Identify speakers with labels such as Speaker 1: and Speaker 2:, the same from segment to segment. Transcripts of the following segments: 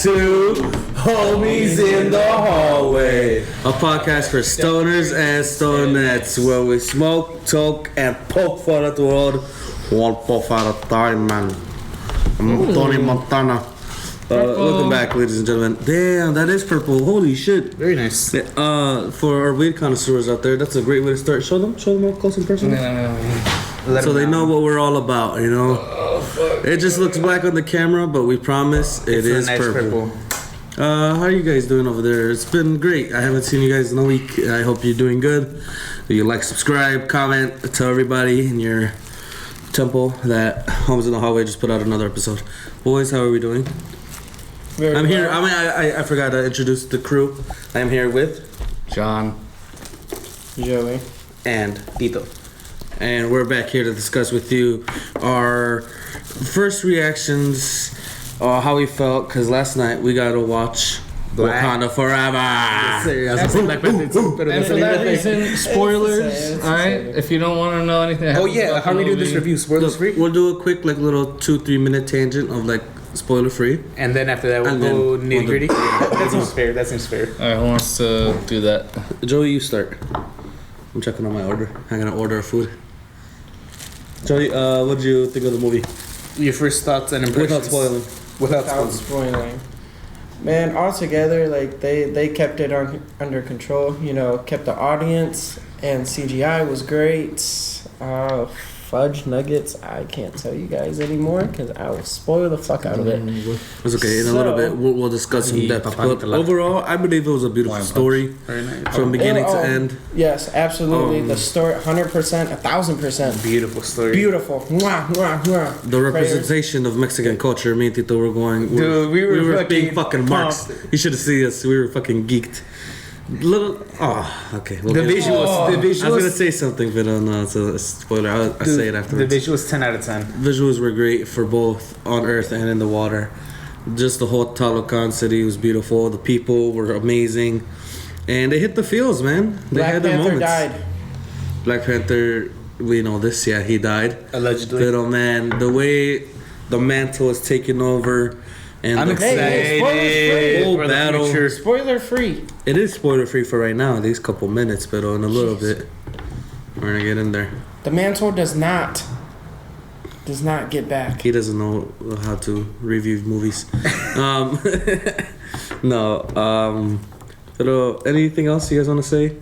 Speaker 1: to Homies in the Hallway, a podcast for stoners and stonettes, where we smoke, talk, and poke fun at the world, one puff at a time, man. I'm Tony Montana. Welcome back, ladies and gentlemen. Damn, that is purple. Holy shit.
Speaker 2: Very nice.
Speaker 1: For our weed connoisseurs out there, that's a great way to start. Show them up close and personal. So they know what we're all about, you know. It just looks black on the camera, but we promise it is nice purple. How are you guys doing over there? It's been great. I haven't seen you guys in a week. I hope you're doing good. You like, subscribe, comment, tell everybody in your temple that Homies in the Hallway just put out another episode. Boys, how are we doing? I'm here. I forgot to introduce the crew. I'm here with
Speaker 2: John,
Speaker 3: Joey,
Speaker 1: and Tito. And we're back here to discuss with you our first reactions, how we felt, because last night we got to watch Wakanda Forever.
Speaker 2: And for that reason, spoilers, alright? If you don't want to know anything.
Speaker 1: How are we doing this review? Spoilers free? We'll do a quick, little 2-3 minute tangent of, spoiler free.
Speaker 2: And then after that, we'll go nitty gritty. That seems fair.
Speaker 4: Alright, who wants to do that?
Speaker 1: Joey, you start. I'm checking on my order. I'm going to order food. Joey, what did you think of the movie?
Speaker 2: Your first thoughts and impressions.
Speaker 1: Without spoiling.
Speaker 3: Man, altogether, they kept it under control. You know, kept the audience, and CGI was great. Fudge nuggets, I can't tell you guys anymore because I will spoil the fuck out of it.
Speaker 1: It's okay. In a little bit, we'll discuss in depth. But overall, I believe it was a beautiful story from beginning to end.
Speaker 3: Yes, absolutely. The story, 100%, 1,000%.
Speaker 2: Beautiful story.
Speaker 3: Beautiful. Mwah, mwah, mwah.
Speaker 1: The representation of Mexican culture. Me and Tito were going.
Speaker 2: Dude, we were
Speaker 1: being fucking marks. You should have seen us. We were fucking geeked. Okay.
Speaker 2: The visuals.
Speaker 1: I was gonna say something, but no, it's a spoiler. I'll say it afterwards.
Speaker 2: The visuals 10 out of 10.
Speaker 1: Visuals were great for both on Earth and in the water. Just the whole Talocan city was beautiful. The people were amazing, and they hit the feels, man. They had their moments.
Speaker 3: Died.
Speaker 1: Black Panther. We know this. Yeah, he died
Speaker 2: Allegedly.
Speaker 1: But man, the way the mantle is taken over. And
Speaker 2: I'm excited
Speaker 1: for battle.
Speaker 2: The
Speaker 3: Spoiler free.
Speaker 1: It is spoiler free for right now, these couple minutes, but in a little bit, we're gonna get in there.
Speaker 3: The mantle does not get back.
Speaker 1: He doesn't know how to review movies. But anything else you guys want to say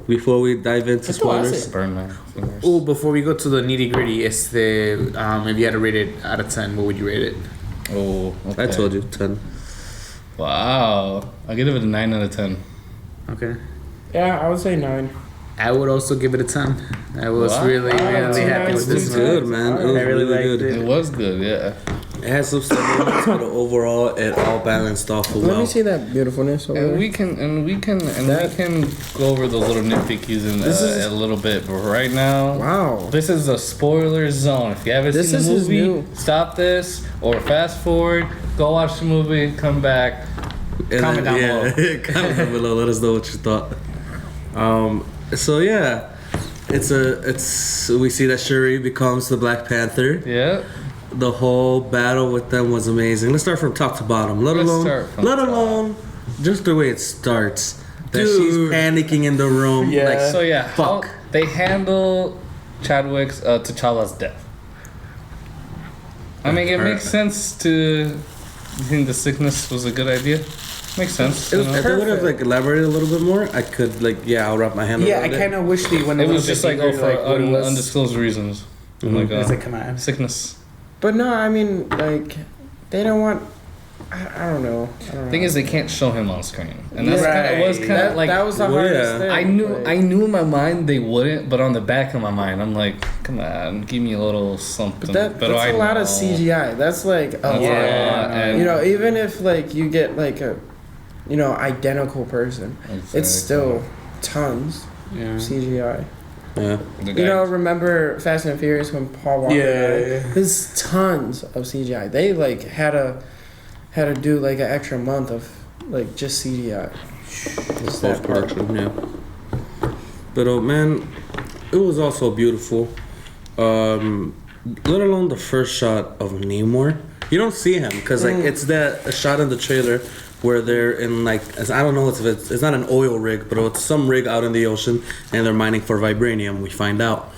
Speaker 1: before we dive into spoilers?
Speaker 4: Burn my fingers.
Speaker 2: Oh, before we go to the nitty gritty, if you had to rate it out of 10, what would you rate it?
Speaker 4: Oh, okay.
Speaker 1: I told you 10.
Speaker 4: Wow, I'll give it a 9 out of 10.
Speaker 2: Okay.
Speaker 3: Yeah, I would say 9.
Speaker 2: I would also give it a 10. I was really happy with this.
Speaker 1: It was good, man. It was really good.
Speaker 4: It was good, yeah.
Speaker 1: It has some stuff, but overall, it all balanced off well.
Speaker 3: Let me see that beautifulness over there.
Speaker 4: We can go over the little nitpickies in a little bit, but right now,
Speaker 3: wow,
Speaker 4: this is a spoiler zone. If you haven't seen the movie, stop this or fast forward. Go watch the movie, come back, comment down below.
Speaker 1: Comment down below. Let us know what you thought. So yeah, we see that Shuri becomes the Black Panther.
Speaker 4: Yeah.
Speaker 1: The whole battle with them was amazing. Let's start from top to bottom. Let alone just the way it starts. That she's panicking in the room.
Speaker 3: Yeah.
Speaker 4: Fuck. How they handle Chadwick's T'Challa's death. I mean, it makes sense to. You think the sickness was a good idea? Makes sense.
Speaker 1: If they would have elaborated a little bit more, I could I'll wrap my hand around it.
Speaker 2: Yeah, I kind of wish when
Speaker 4: it was just for undisclosed reasons.
Speaker 2: Mm-hmm. Come on.
Speaker 4: Sickness.
Speaker 3: But no, I mean, they don't want. I don't know.
Speaker 4: Thing is, they can't show him on screen, and that's that
Speaker 3: was the hardest thing.
Speaker 4: I knew in my mind they wouldn't, but on the back of my mind, I'm like, come on, give me a little something.
Speaker 3: But that's a lot of CGI. That's a lot. And even if you get a, identical person, it's still tons of CGI.
Speaker 1: Yeah.
Speaker 3: Remember Fast and Furious when Paul Walker died? There's tons of CGI. They had to do an extra month of just CGI.
Speaker 1: Post production, yeah. But man, it was also beautiful. Let alone the first shot of Namor. You don't see him because like it's a shot in the trailer where they're in like I don't know if it's not an oil rig, but it's some rig out in the ocean, and they're mining for vibranium. We find out,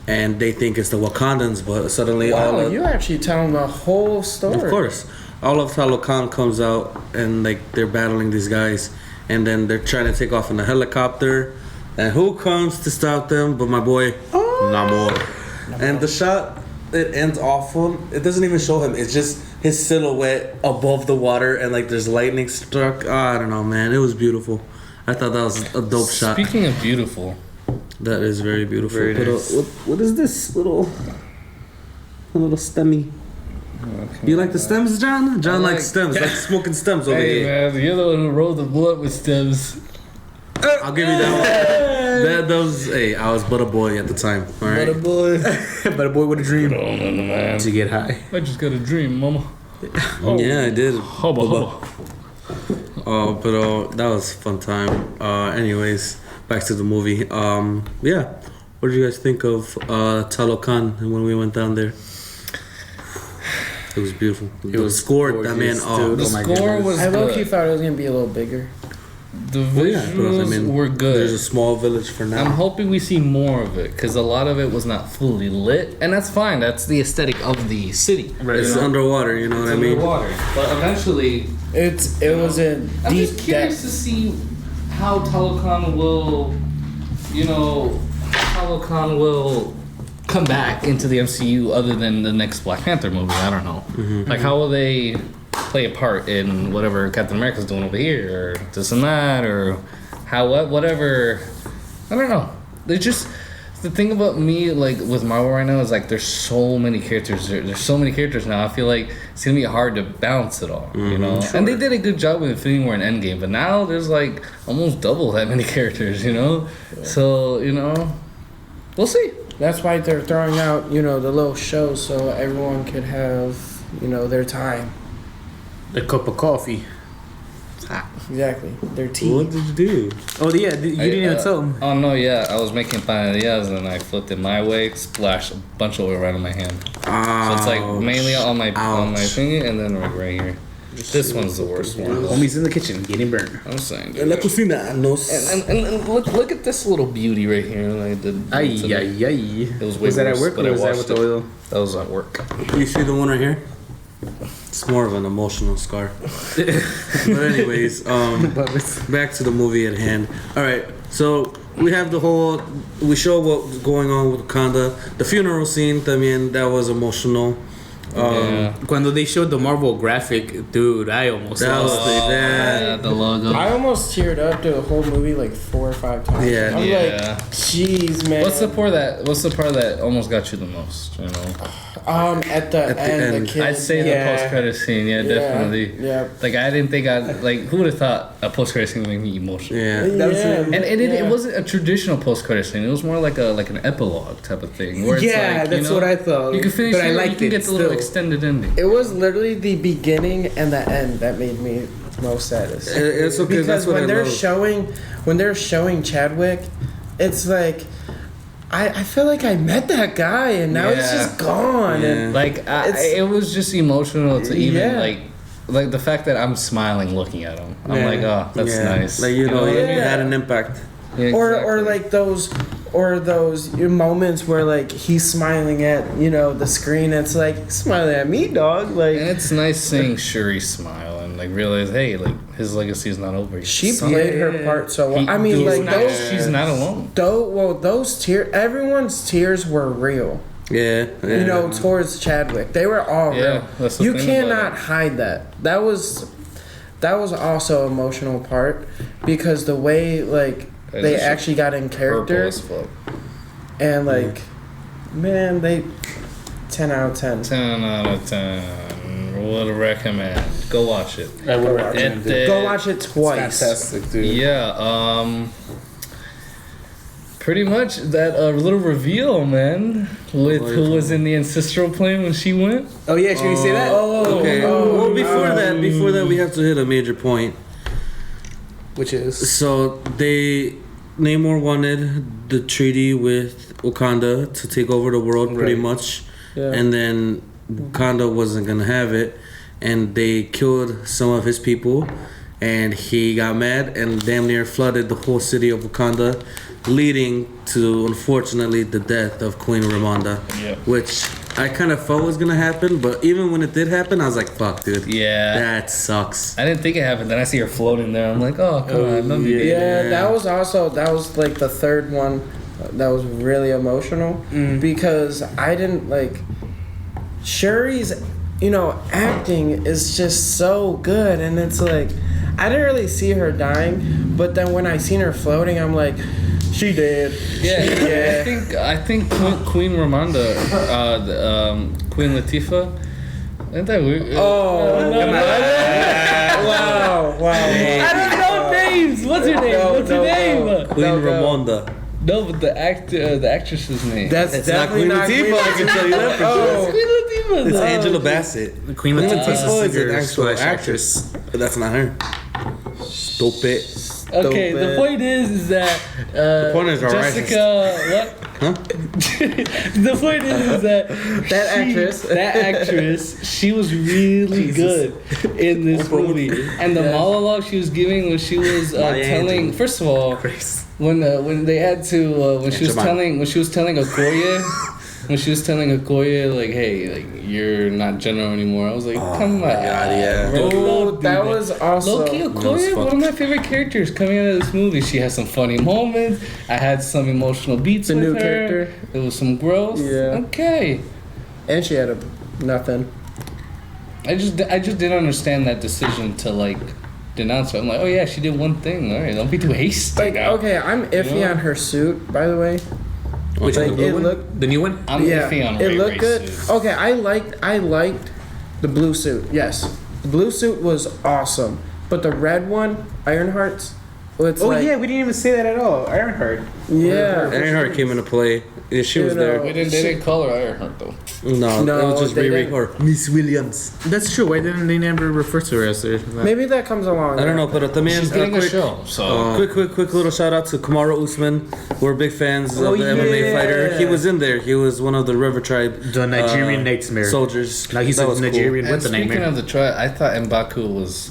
Speaker 1: and they think it's the Wakandans, but suddenly
Speaker 3: you actually telling the whole story.
Speaker 1: Of course, all of Talokan comes out, and like they're battling these guys, and then they're trying to take off in a helicopter, and who comes to stop them? But my boy Namor. And the shot, it ends awful. It doesn't even show him. It's just his silhouette above the water, and like there's lightning struck. I don't know, man. It was beautiful. I thought that was a dope shot.
Speaker 4: Speaking of beautiful,
Speaker 1: that is very beautiful.
Speaker 2: Very
Speaker 1: nice. What is this little stemmy?
Speaker 4: Okay.
Speaker 1: You like the stems, John? John likes stems. Like smoking stems over
Speaker 4: hey
Speaker 1: here.
Speaker 4: man, you're the one who rolled the blunt with stems.
Speaker 1: I'll give you that one. Hey, I was but a boy at the time. All right.
Speaker 2: But a boy. But a boy with a dream.
Speaker 4: Oh, no, man.
Speaker 2: To get high.
Speaker 4: I just got a dream, mama.
Speaker 1: Oh. Yeah, I did.
Speaker 4: Hubba, hubba.
Speaker 1: But that was a fun time. Anyways, back to the movie. Yeah. What did you guys think of Talokan when we went down there? It was beautiful.
Speaker 2: It was
Speaker 1: scored.
Speaker 2: gorgeous,
Speaker 1: That man.
Speaker 2: dude.
Speaker 4: The score was
Speaker 3: I low-key
Speaker 4: good.
Speaker 3: thought it was gonna be a little bigger.
Speaker 4: The visuals were good.
Speaker 1: There's a small village for now.
Speaker 4: I'm hoping we see more of it because a lot of it was not fully lit, and that's fine. That's the aesthetic of the city.
Speaker 2: Right.
Speaker 1: It's underwater. You know what I mean?
Speaker 4: Underwater, but eventually,
Speaker 3: It was a
Speaker 4: I'm
Speaker 3: deep
Speaker 4: just curious
Speaker 3: depth.
Speaker 4: to see how Talokan will, come back into the MCU other than the next Black Panther movie. I don't know. Like, how will they play a part in whatever Captain America's doing over here, or this and that, or whatever. I don't know. They just. The thing about me, like, with Marvel right now is, like, there's so many characters. There's so many characters now. I feel like it's going to be hard to balance it all, you know?
Speaker 1: Sure.
Speaker 4: And they did a good job with Infinity War and Endgame, but now there's, like, almost double that many characters, you know? Yeah. So, we'll see.
Speaker 3: That's why they're throwing out, the little shows so everyone could have, their time.
Speaker 2: A cup of coffee.
Speaker 3: Exactly. Their tea.
Speaker 1: What did you do?
Speaker 2: Oh, yeah. You didn't even tell him.
Speaker 4: Oh, no, yeah. I was making panadillas and I flipped it my way, splashed a bunch of oil right on my hand. So it's like mainly on my thingy and then right here. This one's the worst one.
Speaker 2: Homie's in the kitchen getting burned.
Speaker 4: I'm saying.
Speaker 1: La cocina nos.
Speaker 4: And look at this little beauty right here. Like
Speaker 2: It
Speaker 4: was way
Speaker 2: that at
Speaker 4: worse,
Speaker 2: work
Speaker 4: but
Speaker 2: or
Speaker 4: I
Speaker 2: was that
Speaker 4: washed
Speaker 2: with the oil?
Speaker 4: That was at work.
Speaker 1: You see the one right here? It's more of an emotional scar. But anyways, back to the movie at hand. All right, so we have we show what's going on with Wakanda. The funeral scene, that was emotional.
Speaker 2: Cuando they showed the Marvel graphic, dude, I almost lost it.
Speaker 4: The logo.
Speaker 3: I almost teared up to the whole movie like 4 or 5 times.
Speaker 1: Yeah.
Speaker 3: I was like, jeez, man.
Speaker 4: What's the part that almost got you the most?
Speaker 3: At the end, the kids.
Speaker 4: I'd say the post-credit scene. Yeah, definitely.
Speaker 3: Yeah.
Speaker 4: Like I didn't think who would have thought a post-credit scene would make me emotional?
Speaker 1: Yeah.
Speaker 4: And it wasn't a traditional post-credit scene. It was more like an epilogue type of thing. Where it's
Speaker 2: that's what I thought.
Speaker 4: You can finish
Speaker 2: but
Speaker 4: it,
Speaker 2: I liked
Speaker 4: you can get the little extended ending.
Speaker 3: It was literally the beginning and the end that made me most saddest.
Speaker 1: It's okay.
Speaker 3: Because
Speaker 1: That's what
Speaker 3: when they're showing Chadwick, it's like I feel like I met that guy and now he's just gone.
Speaker 1: Yeah.
Speaker 3: And
Speaker 4: it was just emotional to even like the fact that I'm smiling looking at him. I'm like, oh, that's nice.
Speaker 1: Like
Speaker 4: what I mean?
Speaker 1: it had an impact.
Speaker 4: Yeah,
Speaker 3: or like those moments where like he's smiling at the screen. It's like smiling at me, dog. Like,
Speaker 4: and it's nice seeing Shuri smile and like realize, hey, like his legacy is not over.
Speaker 3: she played her part so well. I mean, like
Speaker 4: she's not alone.
Speaker 3: Those tears, everyone's tears were real.
Speaker 1: Yeah.
Speaker 3: Towards Chadwick, they were all real.
Speaker 4: That's the
Speaker 3: You
Speaker 4: thing
Speaker 3: cannot
Speaker 4: about it.
Speaker 3: hide that. That was also emotional part because the way like they actually got in character and like man, they 10 out of 10.
Speaker 4: 10 out of 10. Would recommend. Go watch it.
Speaker 2: I would recommend it.
Speaker 3: Go watch it twice.
Speaker 2: It's fantastic, dude.
Speaker 4: Yeah. Pretty much that little reveal, man, with who was in the ancestral plane when she went.
Speaker 2: Oh yeah, should we say that?
Speaker 1: Okay. Well, before that, we have to hit a major point.
Speaker 2: Which is
Speaker 1: So Namor wanted the treaty with Wakanda to take over the world, pretty much,
Speaker 3: Yeah.
Speaker 1: and then Wakanda wasn't gonna have it, and they killed some of his people, and he got mad and damn near flooded the whole city of Wakanda, leading to, unfortunately, the death of Queen Ramonda, which I kind of felt was gonna happen, but even when it did happen, I was like, "Fuck, dude, that sucks."
Speaker 4: I didn't think it happened. Then I see her floating there. I'm like, "Oh, come on,
Speaker 3: that was like the third one that was really emotional because I didn't like Shuri's, acting is just so good, and it's like I didn't really see her dying, but then when I seen her floating, I'm like, she did.
Speaker 4: Yeah. I think Queen Ramonda, Queen Latifah. Isn't that weird?
Speaker 3: Oh, no. Wow.
Speaker 4: I don't know names. What's her name? What's her name?
Speaker 1: Queen Ramonda.
Speaker 4: No, but the actress's name.
Speaker 3: That's definitely not Queen Latifah.
Speaker 1: I can tell you that for sure.
Speaker 4: It's Queen Latifah.
Speaker 1: It's Angela Bassett.
Speaker 2: Queen Latifah
Speaker 1: is an actual actress, but that's not her. Stupid.
Speaker 4: Okay, the point is that
Speaker 1: the point is
Speaker 4: Jessica, what?
Speaker 1: Huh?
Speaker 4: The point is that actress, she was really good in this movie, and the monologue she was giving when she was telling. First of all, when they had to when she was telling Okoye. When she was telling Okoye, like, hey, like, you're not general anymore. I was like, come on.
Speaker 1: God,
Speaker 3: bro, that was also...
Speaker 4: Low-key Okoye, one of my favorite characters coming out of this movie. She has some funny moments. I had some emotional beats with her. Character. There was some growth.
Speaker 3: Yeah.
Speaker 4: Okay.
Speaker 3: And she had nothing.
Speaker 4: I just didn't understand that decision to, like, denounce her. I'm like, oh, yeah, she did one thing. All right, don't be too hasty.
Speaker 3: Like, okay, I'm iffy on her suit, by the way.
Speaker 2: Which
Speaker 3: like,
Speaker 2: one? The new one?
Speaker 4: I'm iffy on
Speaker 3: it looked good.
Speaker 4: Suit.
Speaker 3: Okay, I liked the blue suit. Yes, the blue suit was awesome. But the red one, Ironheart's.
Speaker 2: We didn't even say that at all. Ironheart.
Speaker 3: Yeah,
Speaker 1: Ironheart came into play. Yeah, she was there.
Speaker 4: They didn't call her Ironheart though.
Speaker 1: No, it was just Riri or Miss Williams.
Speaker 2: That's true. Why didn't they never refer to her as her?
Speaker 3: Maybe that comes along.
Speaker 1: I don't know, but también
Speaker 4: she's getting a show. So
Speaker 1: quick little shout out to Kamaru Usman. We're big fans of the MMA fighter. He was in there. He was one of the River Tribe,
Speaker 2: the Nigerian Nightmare
Speaker 1: soldiers.
Speaker 2: Now he's a Nigerian
Speaker 4: cool.
Speaker 2: with the nightmare.
Speaker 4: Speaking of the tribe, I thought M'Baku was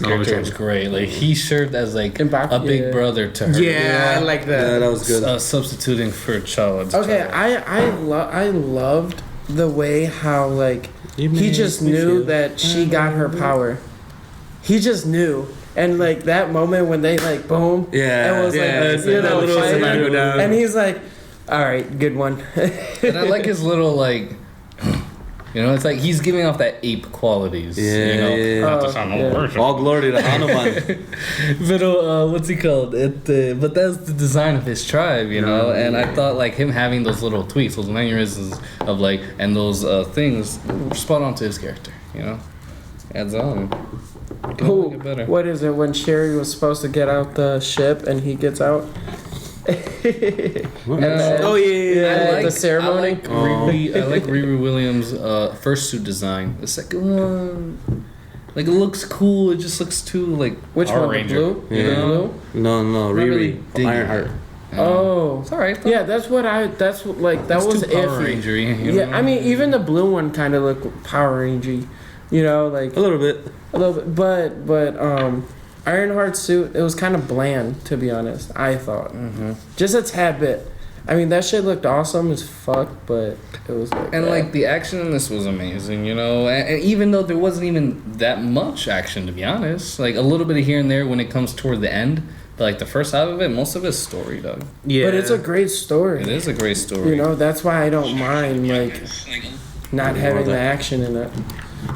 Speaker 4: great. Like he served as like a big brother to her.
Speaker 3: Yeah, I like that.
Speaker 1: Yeah, that was good.
Speaker 4: Substituting for T'Challa.
Speaker 3: Okay, I loved the way how like he just knew that she got her power. He just knew. And like that moment when they like boom,
Speaker 1: it
Speaker 3: was and he's like, all right, good one.
Speaker 4: And I like his little like, it's like he's giving off that ape qualities. Not to sound over.
Speaker 1: All glory to Hanuman.
Speaker 4: But what's he called? But that's the design of his tribe, And I thought like him having those little tweaks, those mannerisms of like, and those things, spot on to his character. Adds on.
Speaker 3: What is it when Sherry was supposed to get out the ship and he gets out?
Speaker 4: The
Speaker 3: ceremony.
Speaker 4: I like Riri Williams' first suit design. The second one, like it looks cool. It just looks too like
Speaker 3: which
Speaker 4: Power
Speaker 3: one?
Speaker 4: Ranger.
Speaker 3: Blue? Yeah. Blue?
Speaker 1: No, Riri. Ironheart.
Speaker 3: Oh,
Speaker 4: it's alright.
Speaker 3: Yeah, that was
Speaker 4: Power Ranger.
Speaker 3: Yeah, I mean even the blue one kind of looked Power Ranger. Like
Speaker 1: a little bit,
Speaker 3: but Ironheart's suit, it was kind of bland, to be honest, I thought. Mm-hmm. Just a tad bit. I mean, that shit looked awesome as fuck, but it was like...
Speaker 4: And, like, the action in this was amazing, And even though there wasn't even that much action, to be honest. Like, a little bit of here and there when it comes toward the end. But, like, the first half of it, most of it's story, dog.
Speaker 3: Yeah. But it's a great story.
Speaker 4: It is a great story.
Speaker 3: That's why I don't mind, like, not having the action in it.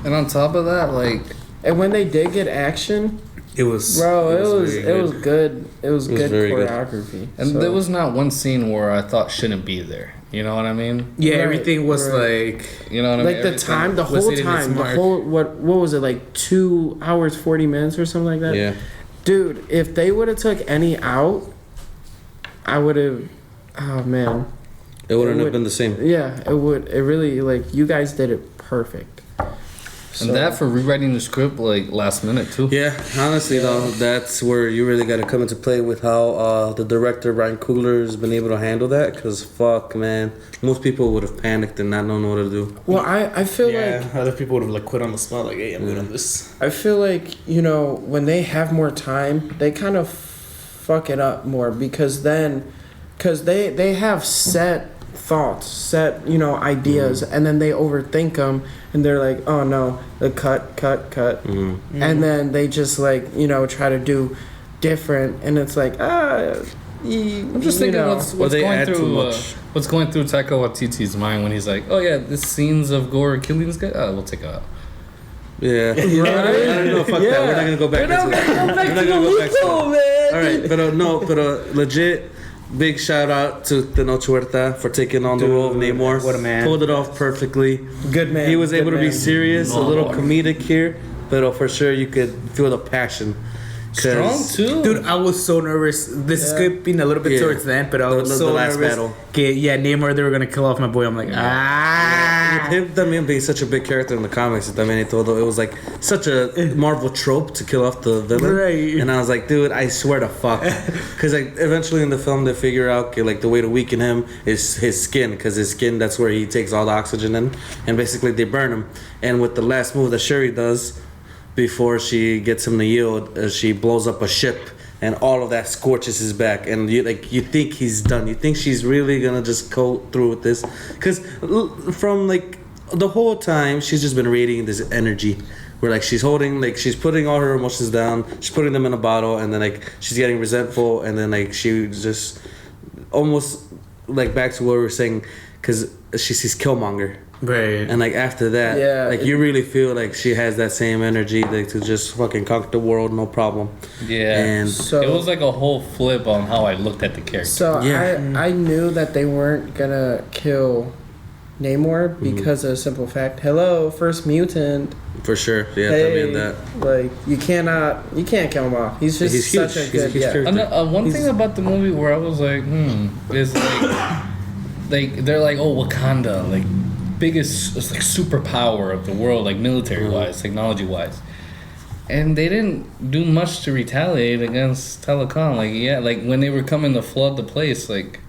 Speaker 4: And on top of that, like...
Speaker 3: And when they did get action...
Speaker 1: It was
Speaker 3: good. It was good choreography.
Speaker 4: And there was not one scene where I thought shouldn't be there. You know what I mean?
Speaker 2: Yeah, everything was like...
Speaker 4: You know what I mean?
Speaker 3: Like the time, the whole time, what was it, like 2 hours, 40 minutes or something like that?
Speaker 1: Yeah.
Speaker 3: Dude, if they would have took any out, I would have... Oh, man.
Speaker 1: It wouldn't have been the same.
Speaker 3: Yeah, it would. It really, like, you guys did it perfect.
Speaker 4: And that for rewriting the script like last minute too.
Speaker 1: Yeah, honestly though, that's where you really got to come into play with how the director Ryan Coogler has been able to handle that. Cause fuck, man, most people would have panicked and not known what to do.
Speaker 3: Well, I feel like
Speaker 2: other people would have like quit on the spot. Like, hey, I'm good on this.
Speaker 3: I feel like when they have more time, they kind of fuck it up more because they have set thoughts, set ideas, and then they overthink them, and they're like, oh no, the cut, and then they just like try to do different, and it's like
Speaker 4: I'm just thinking what's going through Taika Waititi's mind when he's like, oh yeah, the scenes of gore or killings, we'll take it out.
Speaker 1: Yeah, I don't know. Fuck that. We're not gonna go back. We're not gonna go back to man. All right, but legit. Big shout out to Tenoch Huerta for taking on the role of Namor.
Speaker 2: What a man.
Speaker 1: Pulled it off perfectly.
Speaker 3: Good man.
Speaker 1: He was able to be serious, a little comedic here, but for sure you could feel the passion.
Speaker 4: Strong too.
Speaker 2: Dude, I was so nervous. The script being a little bit towards the end, but I was so
Speaker 1: last
Speaker 2: nervous.
Speaker 1: battle.
Speaker 2: Okay, Namor, they were going to kill off my boy. I'm like,
Speaker 1: With him también being such a big character in the comics, it was like such a Marvel trope to kill off the villain.
Speaker 2: Right.
Speaker 1: And I was like, dude, I swear to fuck. Because like, eventually in the film they figure out okay, like the way to weaken him is his skin. Because his skin, that's where he takes all the oxygen in. And basically they burn him. And with the last move that Shuri does, before she gets him to yield, she blows up a ship, and all of that scorches his back. And you think he's done. You think she's really gonna just go through with this, because from like the whole time she's just been radiating this energy, where like she's putting all her emotions down, she's putting them in a bottle, and then like she's getting resentful, and then like she just almost like back to what we were saying, because she sees Killmonger.
Speaker 2: right.
Speaker 1: And like after that, you really feel like she has that same energy like, to just fucking conquer the world, no problem.
Speaker 4: Yeah.
Speaker 1: And
Speaker 3: So-
Speaker 4: it was like a whole flip on how I looked at the character.
Speaker 3: So I knew that they weren't gonna kill Namor because of a simple fact. Hello, first mutant.
Speaker 1: for sure, yeah,
Speaker 3: Hey,
Speaker 1: that.
Speaker 3: like you can't kill him off. He's just
Speaker 1: He's
Speaker 3: such
Speaker 1: huge.
Speaker 3: a
Speaker 1: He's a
Speaker 3: good
Speaker 1: huge character.
Speaker 4: And, one thing about the movie where I was like, is like, they're like, oh, Wakanda, like biggest like superpower of the world, like military wise, technology wise, and they didn't do much to retaliate against Telecom. Like when they were coming to flood the place, like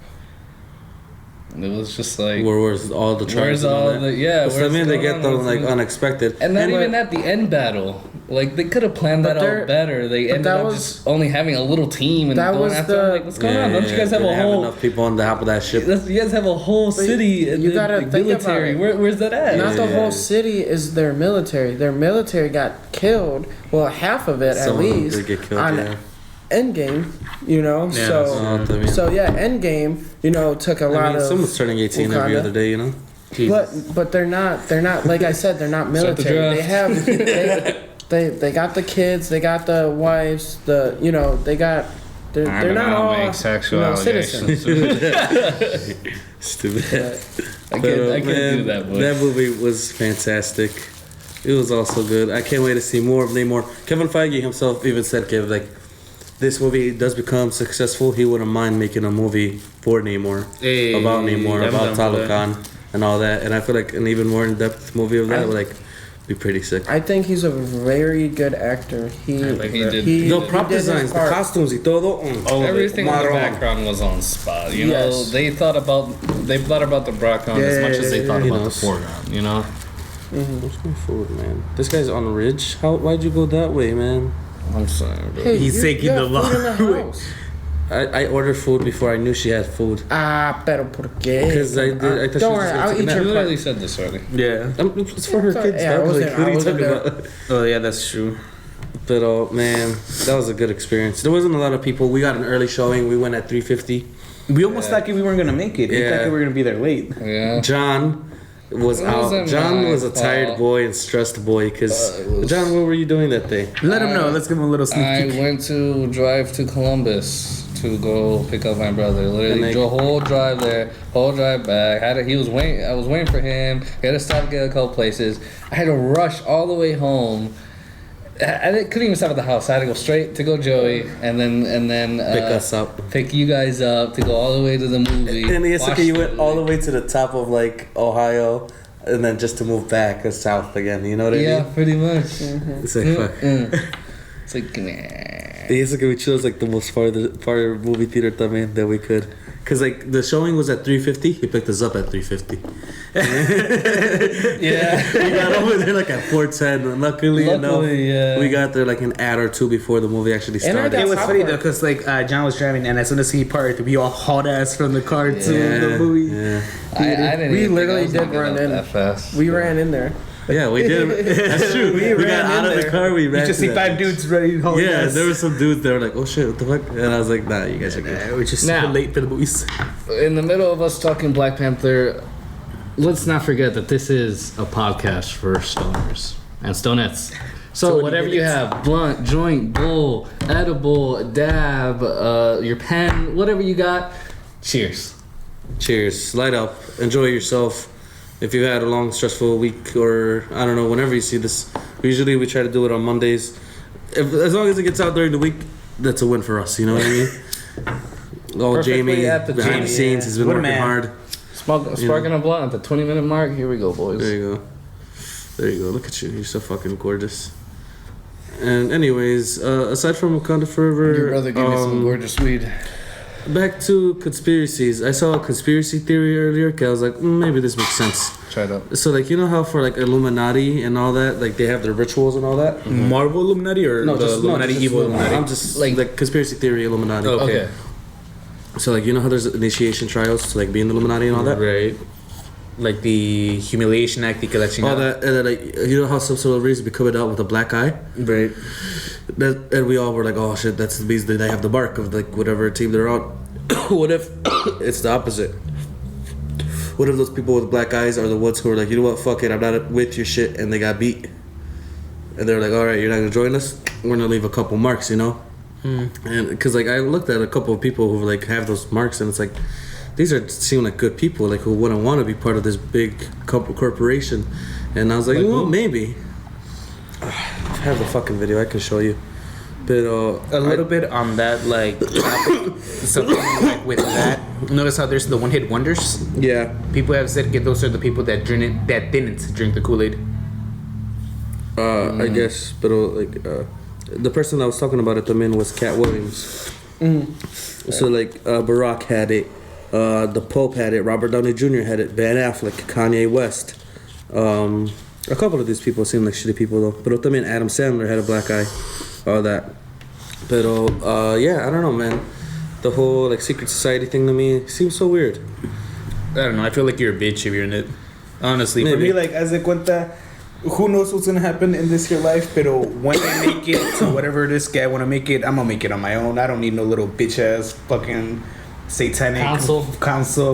Speaker 4: it was just like,
Speaker 1: Where's all the tribes?
Speaker 4: where's all the
Speaker 1: So, I mean, they get them like
Speaker 4: everything?
Speaker 1: unexpected.
Speaker 4: And not even at the end battle. Like they could have planned that out better. They ended up just only having a little team and
Speaker 3: that
Speaker 4: going
Speaker 3: was
Speaker 4: after
Speaker 3: the-
Speaker 4: them. Like, what's going on? Don't you guys have a whole?
Speaker 1: enough people on the top of that ship?
Speaker 4: You guys have a whole city. And
Speaker 3: you gotta think
Speaker 4: military.
Speaker 3: about it.
Speaker 4: Where's that at?
Speaker 3: Not the whole city is their military. Their military got killed. Well, half of it
Speaker 1: Some
Speaker 3: at
Speaker 1: of them
Speaker 3: least
Speaker 1: did get killed,
Speaker 3: on
Speaker 1: yeah.
Speaker 3: Endgame.
Speaker 2: Yeah,
Speaker 3: So Endgame. Took a lot of.
Speaker 1: someone's turning 18 every
Speaker 3: Wakanda.
Speaker 1: other day, you know.
Speaker 3: But they're not like I said, they're not military. They have they got the kids, they got the wives, they're not all citizens.
Speaker 1: Stupid.
Speaker 4: I can't do that. But
Speaker 1: That movie was fantastic. It was also good. I can't wait to see more of Namor. Kevin Feige himself even said, Kev, like, this movie does become successful, he wouldn't mind making a movie for Namor, about Namor, about Talokan, and all that. And I feel like an even more in-depth movie of that would like be pretty sick.
Speaker 3: I think he's a very good actor.
Speaker 1: The prop designs, the costumes, y todo.
Speaker 4: everything in the background was on spot. You know, they thought about the background as much as they thought about the foreground. You know.
Speaker 1: What's my food, man? This guy's on a ridge. Why'd you go that way, man?
Speaker 4: I'm sorry, bro.
Speaker 3: Hey,
Speaker 2: He's taking the long way.
Speaker 1: I ordered food before I knew she had food.
Speaker 3: Pero por qué?
Speaker 1: Because I thought
Speaker 3: Don't worry, I'll eat
Speaker 4: You
Speaker 3: your
Speaker 4: literally said this already.
Speaker 2: Yeah.
Speaker 1: It's for her kids,
Speaker 3: Yeah, I
Speaker 1: dog.
Speaker 3: wasn't-
Speaker 1: Like, what are
Speaker 3: I
Speaker 1: you
Speaker 3: wasn't
Speaker 1: talking
Speaker 3: there.
Speaker 1: about?
Speaker 2: Oh yeah, that's true.
Speaker 1: But man, that was a good experience. There wasn't a lot of people. We got an early showing. We went at 3:50.
Speaker 2: We almost thought we weren't gonna make it. We
Speaker 1: Yeah.
Speaker 2: thought we were gonna be there late.
Speaker 4: Yeah.
Speaker 1: John was
Speaker 4: It
Speaker 1: out.
Speaker 4: wasn't
Speaker 1: John
Speaker 4: my
Speaker 1: was a tired
Speaker 4: fault.
Speaker 1: boy and stressed boy. Because John, what were you doing that day?
Speaker 2: Let him know. Let's give him a little sneak
Speaker 4: I
Speaker 2: peek.
Speaker 4: went to drive to Columbus to go pick up my brother. Literally, the whole drive there, whole drive back. He was waiting. I was waiting for him. We had to stop and get a couple places. I had to rush all the way home. Couldn't even stop at the house. I had to go straight to go Joey, and then
Speaker 1: Pick us up.
Speaker 4: pick you guys up to go all the way to the movie.
Speaker 1: And yes,
Speaker 4: watch
Speaker 1: okay, you
Speaker 4: the
Speaker 1: went all the
Speaker 4: movie.
Speaker 1: way to the top of like Ohio, and then just to move back south again. You know what I mean?
Speaker 4: Yeah, pretty much.
Speaker 1: It's like fuck.
Speaker 4: It's like, nah.
Speaker 1: Basically, we chose like the most far movie theater también that we could. Cause like the showing was at 3:50, he picked us up at 3:50.
Speaker 4: Yeah.
Speaker 1: We got over there like at 4:10. Luckily enough, we got there like an ad or two before the movie actually started.
Speaker 5: It was funny though, cause like John was driving, and as soon as he parked, we all hauled ass from the car to the movie.
Speaker 1: Yeah.
Speaker 4: I didn't
Speaker 3: We
Speaker 4: even
Speaker 3: literally
Speaker 4: think I was
Speaker 3: did
Speaker 4: gonna
Speaker 3: run
Speaker 4: get
Speaker 3: in.
Speaker 4: up that fast.
Speaker 3: We ran in there.
Speaker 1: Yeah, we did. That's true. We got
Speaker 3: ran
Speaker 1: out
Speaker 3: in
Speaker 1: of the
Speaker 3: there.
Speaker 1: car. We ran.
Speaker 5: You just
Speaker 1: to
Speaker 5: see
Speaker 1: that
Speaker 5: 5
Speaker 1: bitch.
Speaker 5: dudes ready to haul
Speaker 1: Yeah,
Speaker 5: ass.
Speaker 1: there were some dudes that were like, "Oh shit, what the fuck?" And I was like, "Nah, you guys are good."
Speaker 5: We're just
Speaker 4: Now-
Speaker 5: super late for the movies.
Speaker 4: In the middle of us talking Black Panther, let's not forget that this is a podcast for stoners and stonettes. So whatever you have, blunt, joint, bowl, edible, dab, your pen, whatever you got, cheers.
Speaker 1: Cheers. Light up. Enjoy yourself. If you've had a long, stressful week, or I don't know, whenever you see this, usually we try to do it on Mondays. As long as it gets out during the week, that's a win for us. You know what I mean? Oh,
Speaker 3: Perfectly
Speaker 1: Jaimie
Speaker 3: at the
Speaker 1: behind
Speaker 3: gym,
Speaker 1: the scenes, he's been
Speaker 5: What a
Speaker 1: working
Speaker 5: man.
Speaker 1: hard.
Speaker 4: Sparking a blunt at the 20-minute mark. Here we go, boys.
Speaker 1: There you go. There you go. Look at you. You're so fucking gorgeous. And anyways, aside from Wakanda Forever,
Speaker 4: Your brother gave me some gorgeous weed.
Speaker 1: back to conspiracies. I saw a conspiracy theory earlier. 'Cause I was like, maybe this makes sense.
Speaker 4: Try it out.
Speaker 1: So like, you know how for like Illuminati and all that, like they have their rituals and all that.
Speaker 5: Marvel Illuminati or the Illuminati
Speaker 1: just
Speaker 5: evil Illuminati?
Speaker 1: I'm just like conspiracy theory Illuminati.
Speaker 5: Oh.
Speaker 4: Okay.
Speaker 1: So like, you know how there's initiation trials to like be in the Illuminati and all that.
Speaker 5: Right. Like the humiliation act,
Speaker 1: All that, and then like, you know how some celebrities be coming out with a black eye.
Speaker 5: Right.
Speaker 1: That, and we all were like, oh shit, that's the means that they have the mark of like whatever team they're on. What if it's the opposite? What if those people with black eyes are the ones who are like, you know what, fuck it, I'm not with your shit, and they got beat, and they're like, all right, you're not gonna join us, we're gonna leave a couple marks, you know? And because like I looked at a couple of people who like have those marks, and it's like, these are seem like good people, like who wouldn't want to be part of this big corporation, and I was like, well, maybe. I have the fucking video, I can show you. But
Speaker 5: A little bit on that, like, topic, something like with that. Notice how there's the one-hit wonders?
Speaker 1: yeah,
Speaker 5: People have said those are the people that didn't drink the Kool-Aid.
Speaker 1: I guess, but the person that was talking about it, the man, was Cat Williams. So like Barack had it, the Pope had it, Robert Downey Jr. had it, Ben Affleck, Kanye West. A couple of these people seem like shitty people though. But I mean, Adam Sandler had a black eye, all that. But yeah, I don't know, man. The whole like secret society thing to me seems so weird.
Speaker 5: I don't know. I feel like you're a bitch if you're in it. Honestly, for
Speaker 1: Maybe.
Speaker 5: me, like, as de cuenta, who knows what's gonna happen in this here life? Pero when I make it to whatever this guy wanna make it, I'm gonna make it on my own. I don't need no little bitch ass fucking satanic council.